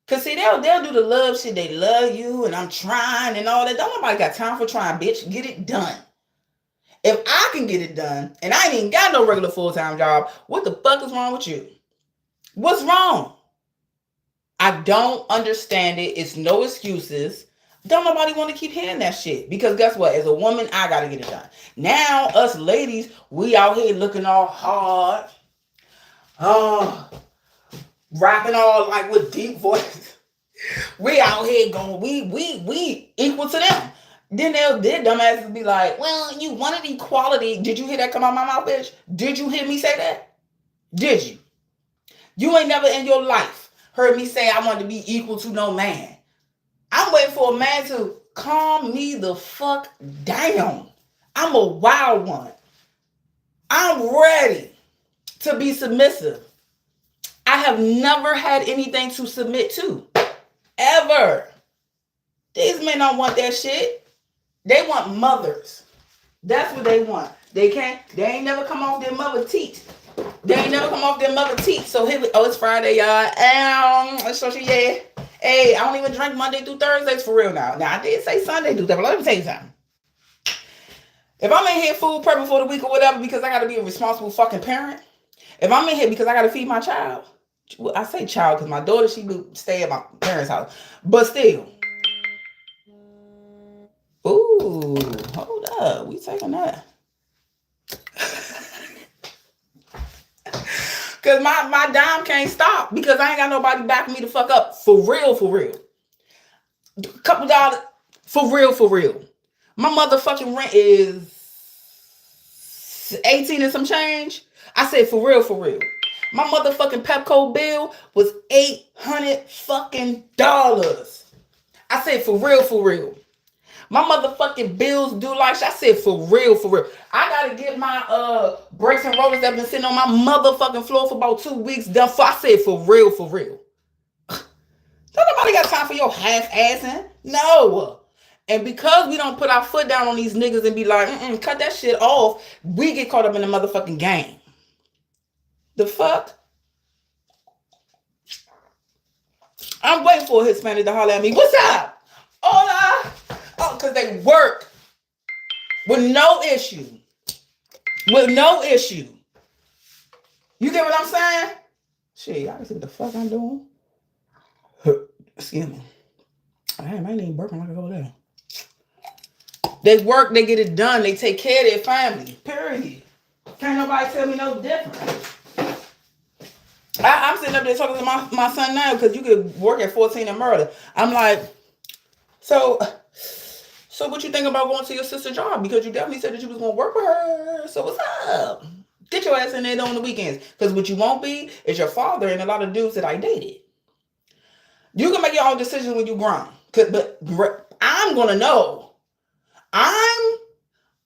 cause see, they'll do the love shit. They love you, and I'm trying and all that. Don't nobody got time for trying, bitch. Get it done. If I can get it done, and I ain't even got no regular full-time job, what the fuck is wrong with you? What's wrong? I don't understand it. It's no excuses. Don't nobody want to keep hearing that shit. Because guess what? As a woman, I got to get it done. Now, us ladies, we out here looking all hard. Rapping all like with deep voices. We out here going, we equal to them. Then their dumbasses be like, well, you wanted equality. Did you hear that come out my mouth, bitch? Did you hear me say that? Did you? You ain't never in your life heard me say I wanted to be equal to no man. I'm waiting for a man to calm me the fuck down. I'm a wild one. I'm ready to be submissive. I have never had anything to submit to. Ever. These men don't want that shit. They want mothers. That's what they want. They ain't never come off their mother teeth. So here it's Friday, y'all. So she, yeah. Hey, I don't even drink Monday through Thursdays for real now. Now I did say Sunday do that, but let me tell you something. If I'm in here food prepping for the week or whatever because I gotta be a responsible fucking parent, if I'm in here because I gotta feed my child, well, I say child because my daughter, she do stay at my parents' house. But still. Ooh, hold up. We taking that. Because my dime can't stop because I ain't got nobody backing me to fuck up. For real. Couple dollars. For real. My motherfucking rent is 18 and some change. I said for real. My motherfucking Pepco bill was $800 fucking dollars. I said for real. My motherfucking bills due like I said for real. I gotta get my brakes and rollers that been sitting on my motherfucking floor for about 2 weeks done. I said for real. Don't nobody got time for your half-assing. No. And because we don't put our foot down on these niggas and be like, cut that shit off, we get caught up in the motherfucking game. The fuck? I'm waiting for a Hispanic to holler at me. What's up? Hola. Oh, because they work with no issue. You get what I'm saying? Shit, y'all can see what the fuck I'm doing. Excuse me. I ain't even burping like I go there. They work, they get it done, they take care of their family. Period. Can't nobody tell me no different. I'm sitting up there talking to my son now because you could work at 14 and murder. I'm like, so what you think about going to your sister's job? Because you definitely said that you was going to work with her. So what's up? Get your ass in there on the weekends. Because what you won't be is your father and a lot of dudes that I dated. You can make your own decisions when you grown. But I'm going to know. I'm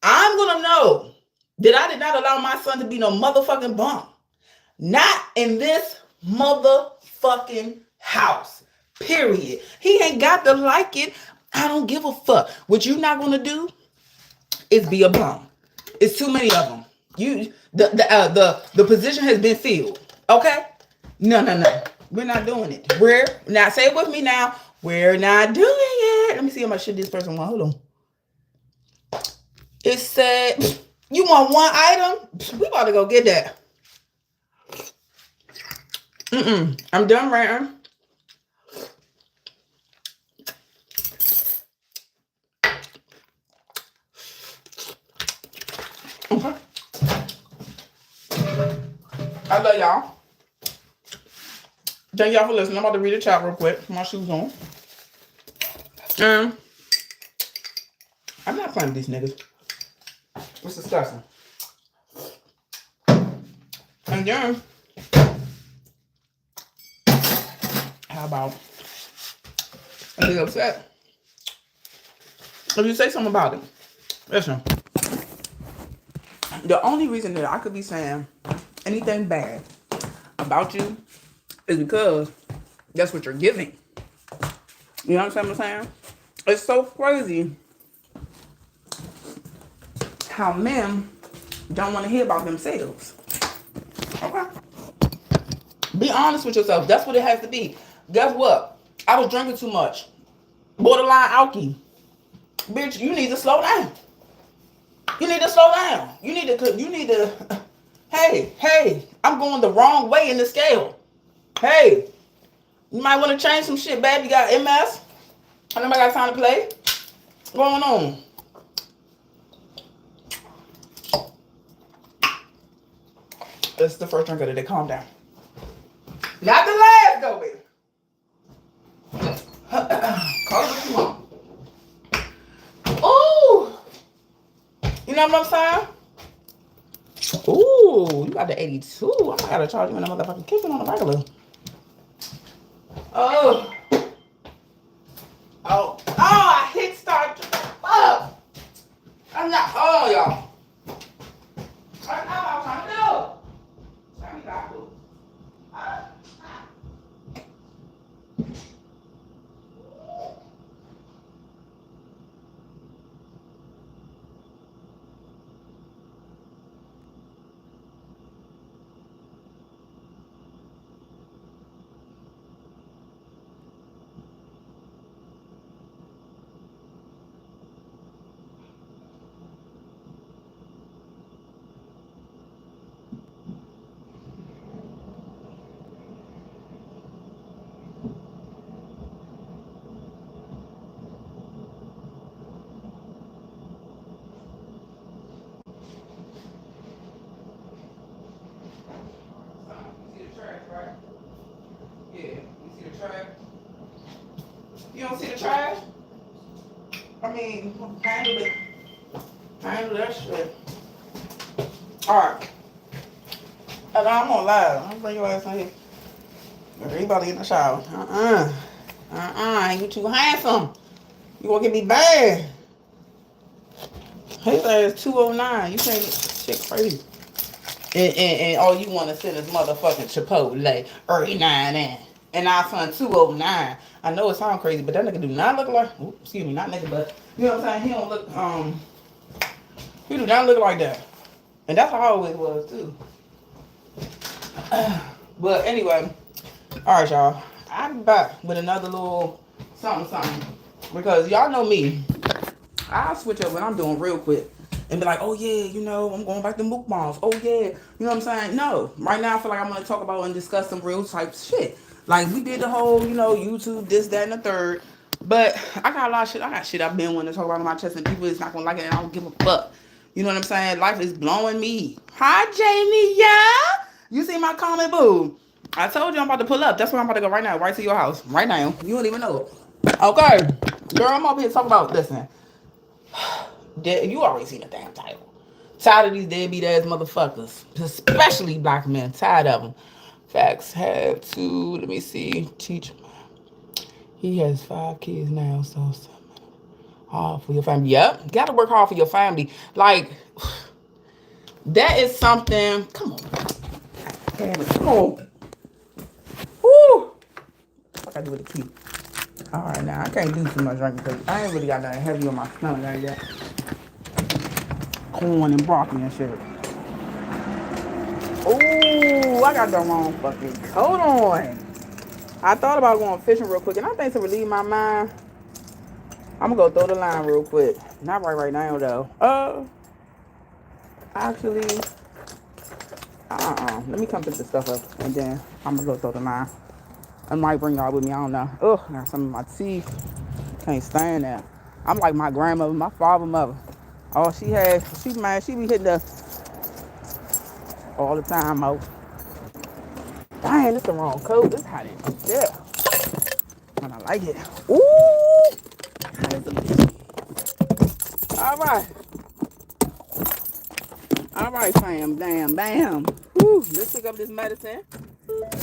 going to know that I did not allow my son to be no motherfucking bum. Not in this motherfucking house. Period. He ain't got to like it. I don't give a fuck. What you not gonna do is be a bum. It's too many of them. The position has been filled. Okay? No. We're not doing it. We're not. Say it with me now. We're not doing it. Let me see how much shit this person want. Hold on. It said, you want one item? We about to go get that. I'm done ranting. Okay. I love y'all. Thank y'all for listening. I'm about to read the chat real quick. My shoes on. I'm not playing with these niggas. It's disgusting. And then, how about I get upset if you say something about it? Listen, The only reason that I could be saying anything bad about you is because that's what you're giving. You know what I'm saying? It's so crazy how men don't want to hear about themselves. Okay? Be honest with yourself. That's what it has to be. Guess what? I was drinking too much. Borderline alky. Bitch, you need to slow down. You need to slow down. You need to, hey, I'm going the wrong way in the scale. Hey, you might want to change some shit, babe. You got MS? Nobody got time to play? What's going on? This is the first drink of the day. Calm down. Not the last, though, baby. Call it what you want. Ooh. You know what I'm saying? Ooh, you got the 82. I gotta charge you in a motherfucking kitchen on the regular. Oh, I hit start. Fuck. I'm not. Oh, y'all. That's not what I was trying to do. Tell me that, boo. You don't see the trash? I mean, handle it. Handle that shit. Alright. I'm gonna lie. I'm gonna bring your ass in here. Everybody in the shower. You too handsome. You gonna get me bad. His ass 209. You can't shit crazy. And all you want to send is motherfucking Chipotle. 39 and our son 209. I know it sounds crazy, but that nigga do not look like. Excuse me, not nigga, but you know what I'm saying. He don't look. He do not look like that, and that's how I always was too. But anyway, all right, y'all. I'm back with another little something, because y'all know me. I'll switch up when I'm doing real quick. And be like, oh yeah, you know, I'm going back to mukbangs. Oh yeah, you know what I'm saying? No, right now I feel like I'm gonna talk about and discuss some real type shit. Like we did the whole, you know, YouTube, this, that, and the third. But I got a lot of shit. I got shit I've been wanting to talk about in my chest, and people is not gonna like it, and I don't give a fuck. You know what I'm saying? Life is blowing me. Hi, Jamie. Yeah, you see my comment, boo? I told you I'm about to pull up. That's where I'm about to go right now, right to your house, right now. You don't even know it. Okay, girl, I'm up here talking about. Listen. You already seen the damn title. Tired of these deadbeat ass motherfuckers, especially black men. Tired of them. Facts have to. Let me see. Teach him. He has 5 kids now, so hard for your family. Yep, gotta work hard for your family. Like that is something. Come on, damn it, come on. Woo! What I do with the key? All right, now I can't do too much drinking because I ain't really got nothing heavy on my stomach like that. Corn and broccoli and shit. Ooh, I got the wrong fucking coat on. I thought about going fishing real quick, and I think to relieve my mind, I'm gonna go throw the line real quick. Not right now though. Actually, let me come pick the stuff up, and then I'm gonna go throw the line. I might bring y'all with me. I don't know. Ugh, got some of my teeth. Can't stand that. I'm like my grandmother, my father, mother. All she had, she be hitting us all the time, mo. Dang, this the wrong coat. This hot as shit. And I like it. Ooh. All right, fam. Damn, bam. Woo. Let's pick up this medicine.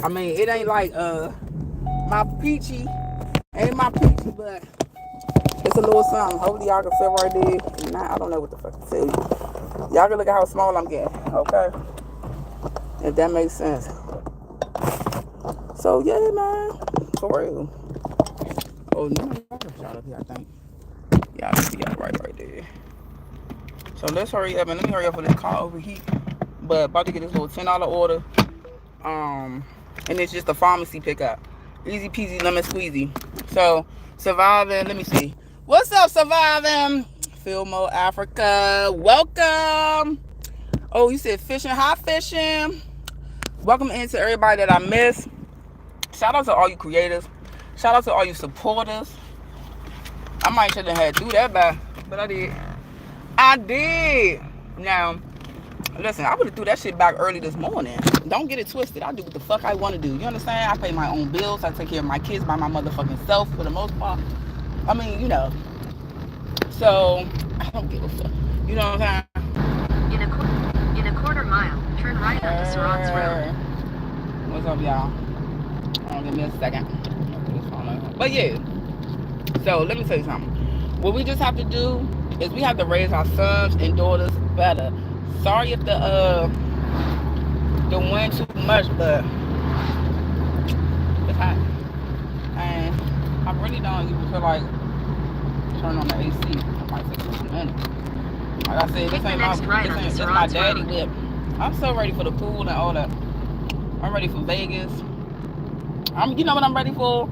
I mean, it ain't like my peachy. Ain't my peachy, but it's a little something. Hopefully y'all can feel right there. Nah, I don't know what the fuck to tell you. Y'all can look at how small I'm getting, okay? If that makes sense. So yeah, man, for real. Oh no, y'all up here, I think. Y'all see y'all right there. So let's hurry up and let me hurry up for this car overheat. But about to get this little $10 order. And it's just a pharmacy pickup. Easy peasy lemon squeezy. So surviving. Let me see. What's up, surviving? Filmo Africa. Welcome. Oh, you said fishing, hot fishing. Welcome into everybody that I miss. Shout out to all you creators. Shout out to all you supporters. I might shouldn't have to do that, but I did. I did. Now, listen, I would have threw that shit back early this morning. Don't get it twisted. I do what the fuck I want to do. You understand? I pay my own bills. I take care of my kids by my motherfucking self for the most part. I mean, you know. So, I don't give a fuck. You know what I'm saying? In a quarter mile, turn right onto Surratt's Road. What's up, y'all? Give me a second. But yeah. So, let me tell you something. What we just have to do is we have to raise our sons and daughters better. Sorry if the wind too much, but it's hot. And I really don't even feel like turning on the AC. I might take just a minute. Like I said, this my daddy whip. I'm so ready for the pool and all that. I'm ready for Vegas. You know what I'm ready for?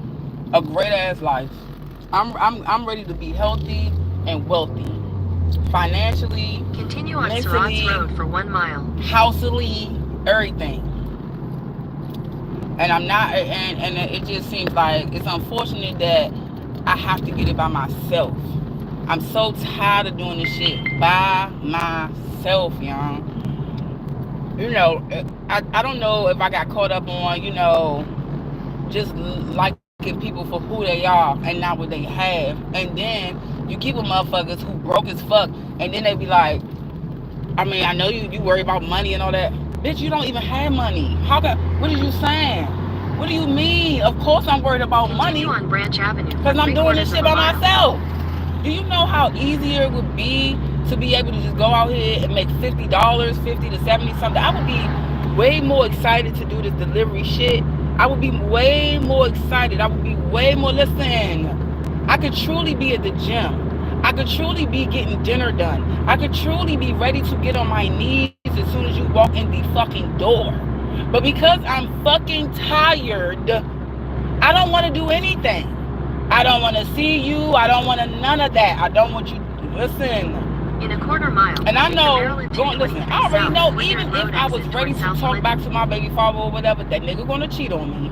A great ass life. I'm ready to be healthy and wealthy. Financially, continue on mentally, Surratt's Road for 1 mile. Housely, everything. And I'm not, and it just seems like it's unfortunate that I have to get it by myself. I'm so tired of doing this shit by myself, y'all. You know, I don't know if I got caught up on, you know, just liking people for who they are and not what they have. And then you keep with motherfuckers who broke as fuck, and then they be like, I mean, I know you worry about money and all that. Bitch, you don't even have money. What are you saying? What do you mean? Of course I'm worried about money. Continue on Branch Avenue. Because I'm doing this shit by myself. Do you know how easier it would be to be able to just go out here and make $50, 50 to 70 something? I would be way more excited to do this delivery shit. I would be way more excited. I would be way more, listen, I could truly be at the gym. I could truly be getting dinner done. I could truly be ready to get on my knees as soon as you walk in the fucking door. But because I'm fucking tired, I don't want to do anything. I don't want to see you. I don't want to none of that. I don't want you to listen. In a quarter mile. And I know, listen, I already know, even if I was ready to talk back to my baby father or whatever, that nigga gonna cheat on me.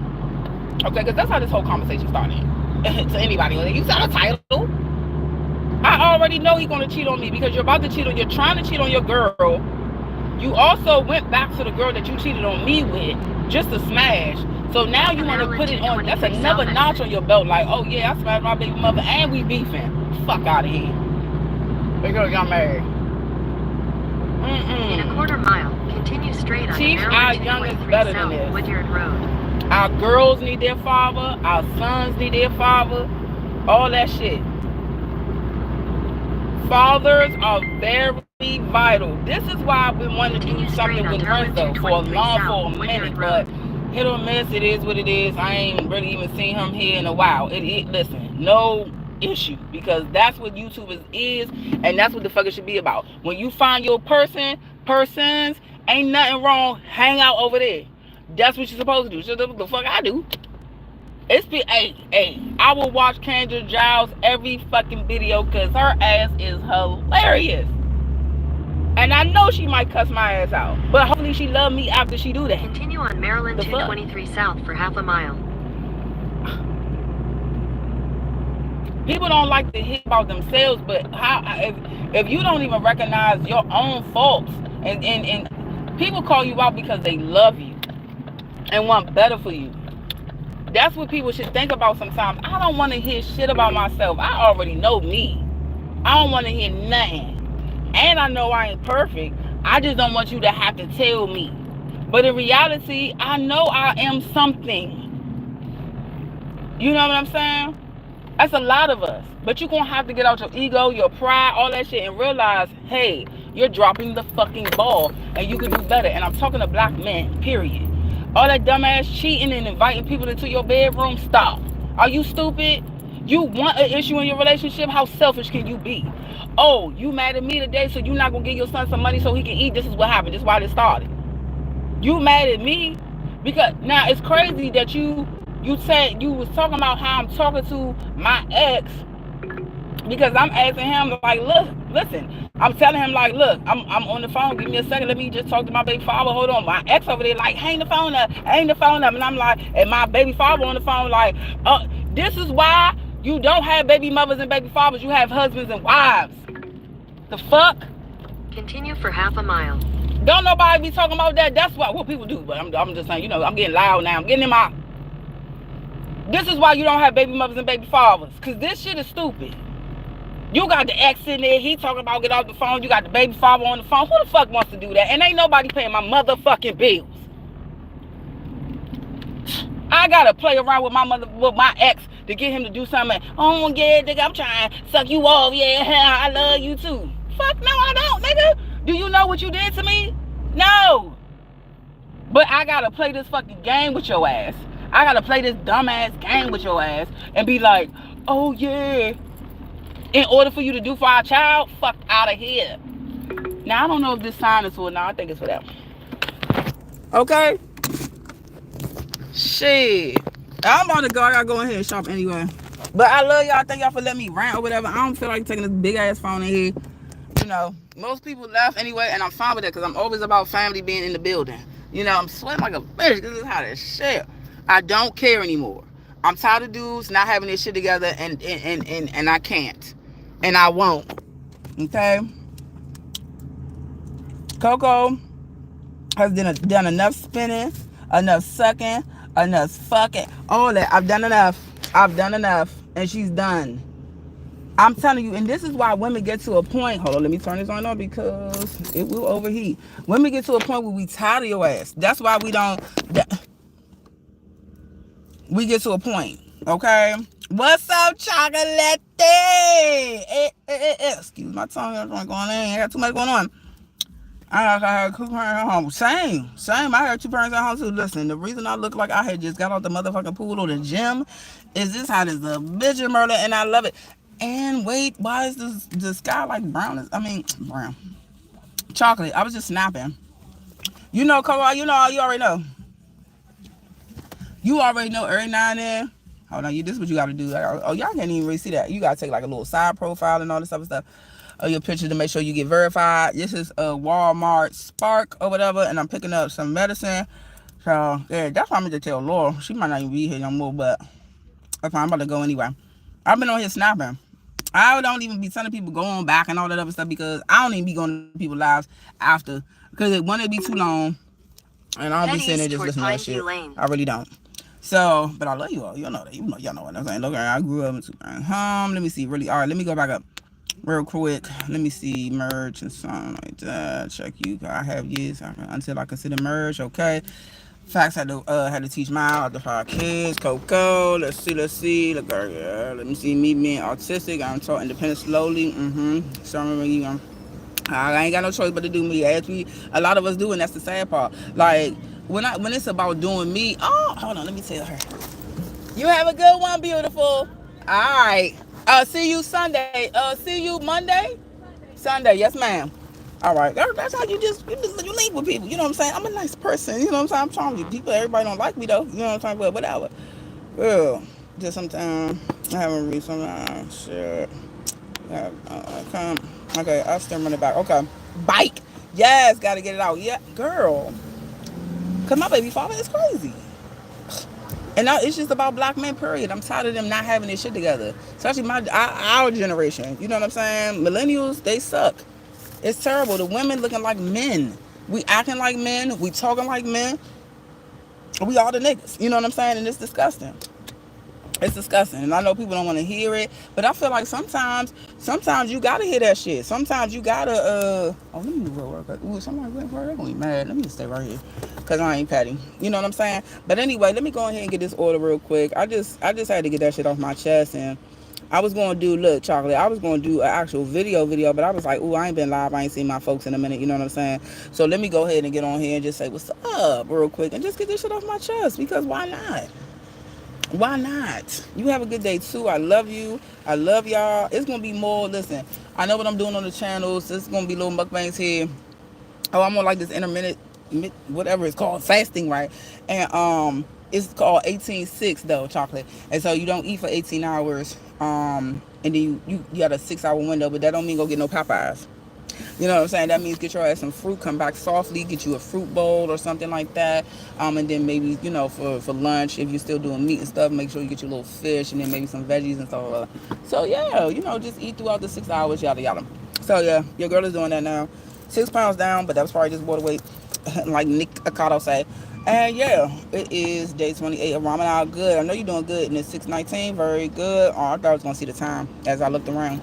Okay, because that's how this whole conversation started. To anybody, you saw the title. I already know he's gonna cheat on me because you're trying to cheat on your girl. You also went back to the girl that you cheated on me with just to smash. So now you want to put it on, that's another notch on your belt. Like, oh yeah, I smashed my baby mother and we beefing. Fuck out of here. That girl got married. In a quarter mile, continue straight on Teach our youngest better than this. Woodyard Road. Our girls need their father. Our sons need their father. All that shit. Fathers are very vital. This is why I've been wanting to do something with Renzo for a minute, but hit or miss, it is what it is. I ain't really even seen him here in a while. Listen, no issue, because that's what YouTube is, and that's what the fuck it should be about. When you find your persons, ain't nothing wrong. Hang out over there. That's what you're supposed to do. So the fuck I do. I will watch Kendra Giles every fucking video because her ass is hilarious. And I know she might cuss my ass out, but hopefully she love me after she do that. Continue on Maryland 223 South for half a mile. People don't like to hear about themselves, but if you don't even recognize your own faults, and people call you out because they love you and want better for you. That's what people should think about sometimes. I don't want to hear shit about myself. I already know me. I don't want to hear nothing. And I know I ain't perfect. I just don't want you to have to tell me. But in reality, I know I am something. You know what I'm saying? That's a lot of us. But you're going to have to get out your ego, your pride, all that shit, and realize, hey, You're dropping the fucking ball, and you could do better. And I'm talking to black men, period. All that dumbass cheating and inviting people into your bedroom, stop. Are you stupid? You want an issue in your relationship? How selfish can you be? Oh, you mad at me today, so you're not gonna give your son some money so he can eat. This is what happened. This is why this started. You mad at me because now it's crazy that you said you was talking about how I'm talking to my ex because I'm asking him like, look, listen, I'm telling him like, look, I'm on the phone. Give me a second. Let me just talk to my baby father. Hold on, my ex over there like, hang the phone up, hang the phone up, and I'm like, and my baby father on the phone like, this is why you don't have baby mothers and baby fathers. You have husbands and wives. The fuck? Continue for half a mile. Don't nobody be talking about that. That's what people do. But I'm just saying, I'm getting loud now. I'm getting in my. This is why you don't have baby mothers and baby fathers. Because this shit is stupid. You got the ex in there. He talking about get off the phone. You got the baby father on the phone. Who the fuck wants to do that? And ain't nobody paying my motherfucking bills. I gotta play around with my ex to get him to do something. Oh yeah, nigga, I'm trying to suck you off. Yeah, I love you too. Fuck no, I don't, nigga. Do you know what you did to me? No. But I gotta play this fucking game with your ass. I gotta play this dumbass game with your ass and be like, oh yeah. In order for you to do for our child, fuck out of here. Now I don't know if this sign is for. No, I think it's for that. Okay. Shit. I'm about to go. I gotta go in here and shop anyway. But I love y'all. Thank y'all for letting me rant or whatever. I don't feel like taking this big ass phone in here. Most people left anyway, and I'm fine with that because I'm always about family being in the building. I'm sweating like a bitch. This is how this shit. I don't care anymore. I'm tired of dudes not having this shit together, and I can't, and I won't. Okay. Coco has done enough spinning, enough sucking, enough fucking, all that. I've done enough, and she's done. I'm telling you, and this is why women get to a point. Hold on, let me turn this on because it will overheat. Women get to a point where we tired of your ass. That's why we don't. We get to a point, okay? What's up, chocolate? Excuse my tongue. That's what's going on. I got too much going on. I had two parents at home. Same. I had two parents at home too. Listen, the reason I look like I had just got out the motherfucking pool or the gym is this hot as a bitch in murder, and I love it. And wait, why is the sky like brown? Brown. Chocolate. I was just snapping. Coco, you already know. You already know every now and then. Hold on, this is what you gotta do. Y'all can't even really see that. You gotta take like a little side profile and all this other stuff of your picture to make sure you get verified. This is a Walmart Spark or whatever, and I'm picking up some medicine. So yeah, that's why I'm gonna tell Laura. She might not even be here no more, but okay, I'm about to go anyway. I've been on here snapping. I don't even be telling people go on back and all that other stuff because I don't even be going to people's lives after because it wouldn't be too long, and I don't be sitting there just listening to that shit. I really don't. So, but I love you all. You know that. Y'all know what I'm saying. Look, I grew up in two-parent home. Let me see. Really, all right. Let me go back up real quick. Let me see merge and something like that. Check you. I have years until I consider merge. Okay. Facts had to teach my out the 5 kids. Coco. Let's see. Look, let me see. Me being autistic. I'm taught independent slowly. So remember you. I ain't got no choice but to do me. As a lot of us do, and that's the sad part. Like when it's about doing me. Oh, hold on. Let me tell her. You have a good one, beautiful. All right. See you Sunday. See you Monday. Sunday. Yes, ma'am. All right, that's how you leave with people. You know what I'm saying? I'm a nice person. You know what I'm saying? I'm trying to people. Everybody don't like me though. You know what I'm saying? But whatever. Girl, just sometimes I haven't read some shit. Okay, I'll still run it back. Okay, bike. Yes, gotta get it out. Yeah, girl. Cause my baby father is crazy. And now it's just about black men, period. I'm tired of them not having this shit together. Especially our generation. You know what I'm saying? Millennials, they suck. It's terrible. The women looking like men. We acting like men. We talking like men. We all the niggas. You know what I'm saying? And it's disgusting. It's disgusting. And I know people don't want to hear it. But I feel like sometimes you got to hear that shit. Sometimes you got to, oh, let me move over. Ooh, somebody went for it. They're going to be mad. Let me stay right here. Because I ain't petty. You know what I'm saying? But anyway, let me go ahead and get this order real quick. I just had to get that shit off my chest. And I was going to do, look, Chocolate, I was going to do an actual video, but I was like, ooh, I ain't been live. I ain't seen my folks in a minute. You know what I'm saying? So let me go ahead and get on here and just say what's up real quick and just get this shit off my chest because why not? Why not? You have a good day too. I love you. I love y'all. It's going to be more. Listen, I know what I'm doing on the channels. It's going to be little mukbangs here. Oh, I'm on like this intermittent, whatever it's called, fasting, right? And it's called 18-6 though, Chocolate. And so you don't eat for 18 hours. And then you got a 6 hour window, but that don't mean go get no Popeyes. You know what I'm saying? That means get your ass some fruit, come back softly, get you a fruit bowl or something like that. And then maybe, for lunch, if you're still doing meat and stuff, make sure you get your little fish and then maybe some veggies and stuff. So yeah, just eat throughout the 6 hours, yada yada. So yeah, your girl is doing that now. 6 pounds down, but that was probably just water weight, like Nick Akato say. And yeah, it is day 28 of Ramadan. Good. I know you're doing good. And it's 6:19. Very good. Oh, I thought I was going to see the time as I looked around.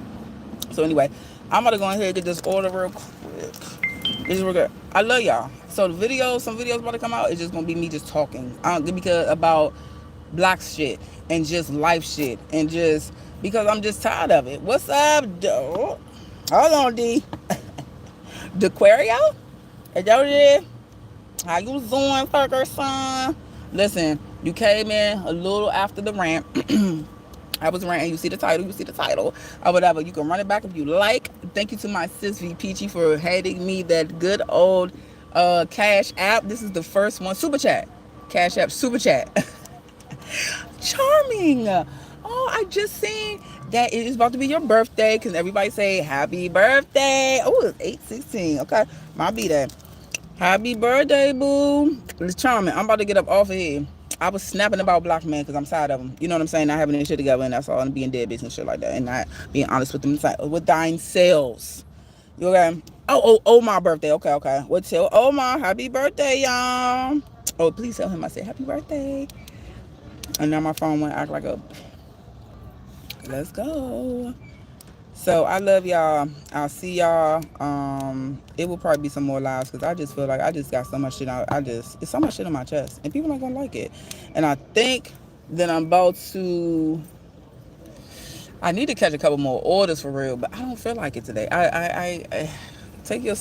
So anyway, I'm going to go ahead and get this order real quick. This is real good. I love y'all. So some videos about to come out. It's just going to be me just talking. Because about black shit and just life shit. And just because I'm just tired of it. What's up, though? Hold on, D. D'Aquario? Is that what it is? How you doing, Ferguson? Listen, you came in a little after the rant. I was ranting. You see the title. Or whatever. You can run it back if you like. Thank you to my sis V Peachy for handing me that good old Cash App. This is the first one. Super Chat. Cash App Super Chat. Charming. Oh, I just seen that it is about to be your birthday. Can everybody say happy birthday? Oh, it's 8/16. Okay. My B-Day. Happy birthday, boo. It's Charming. I'm about to get up off of here. I was snapping about black men because I'm tired of them. You know what I'm saying? Not having their shit together and that's all. And being deadbeats and shit like that. And not being honest with them. With dying selves. You okay? Oh, my birthday. Okay. Well, tell Omar happy birthday, y'all. Oh, please tell him I said happy birthday. And now my phone went act like a... Let's go. So I love y'all. I'll see y'all. It will probably be some more lives because I just feel like I just got so much shit out. It's so much shit on my chest and people not gonna like it. And I think that I'm about to. I need to catch a couple more orders for real, but I don't feel like it today. I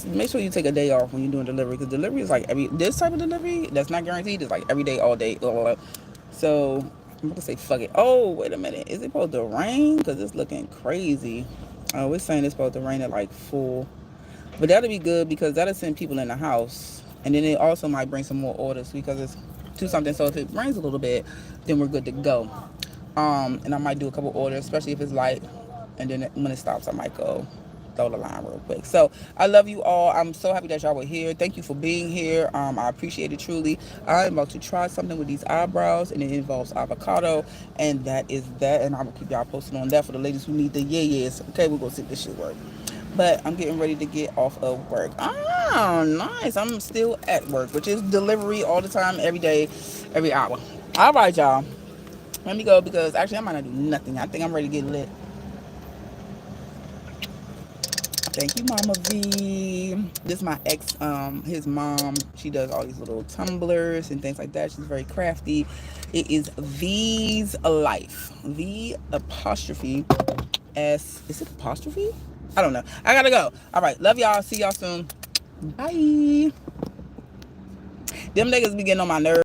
make sure you take a day off when you're doing delivery because delivery is like this type of delivery that's not guaranteed. It's like every day, all day. Blah, blah, blah. So I'm gonna say fuck it. Oh, wait a minute. Is it supposed to rain? Because it's looking crazy. We're saying it's supposed to rain at like 4. But that'll be good because that'll send people in the house. And then it also might bring some more orders because it's 2 something. So if it rains a little bit, then we're good to go. And I might do a couple orders, especially if it's light. And then when it stops, I might go throw the line real quick. So I love you all. I'm so happy that y'all were here. Thank you for being here. I appreciate it truly. I'm about to try something with these eyebrows and it involves avocado, and that is that. And I will keep y'all posted on that for the ladies who need the yes. Okay, we're gonna see if this shit work. But I'm getting ready to get off of work. Oh, nice. I'm still at work, which is delivery all the time, every day, every hour. All right, y'all. Let me go because actually I might not do nothing. I think I'm ready to get lit. Thank you, Mama V. This is my ex, his mom. She does all these little tumblers and things like that. She's very crafty. It is V's Life. V apostrophe S. Is it apostrophe? I don't know. I gotta go. All right. Love y'all. See y'all soon. Bye. Them niggas be getting on my nerves.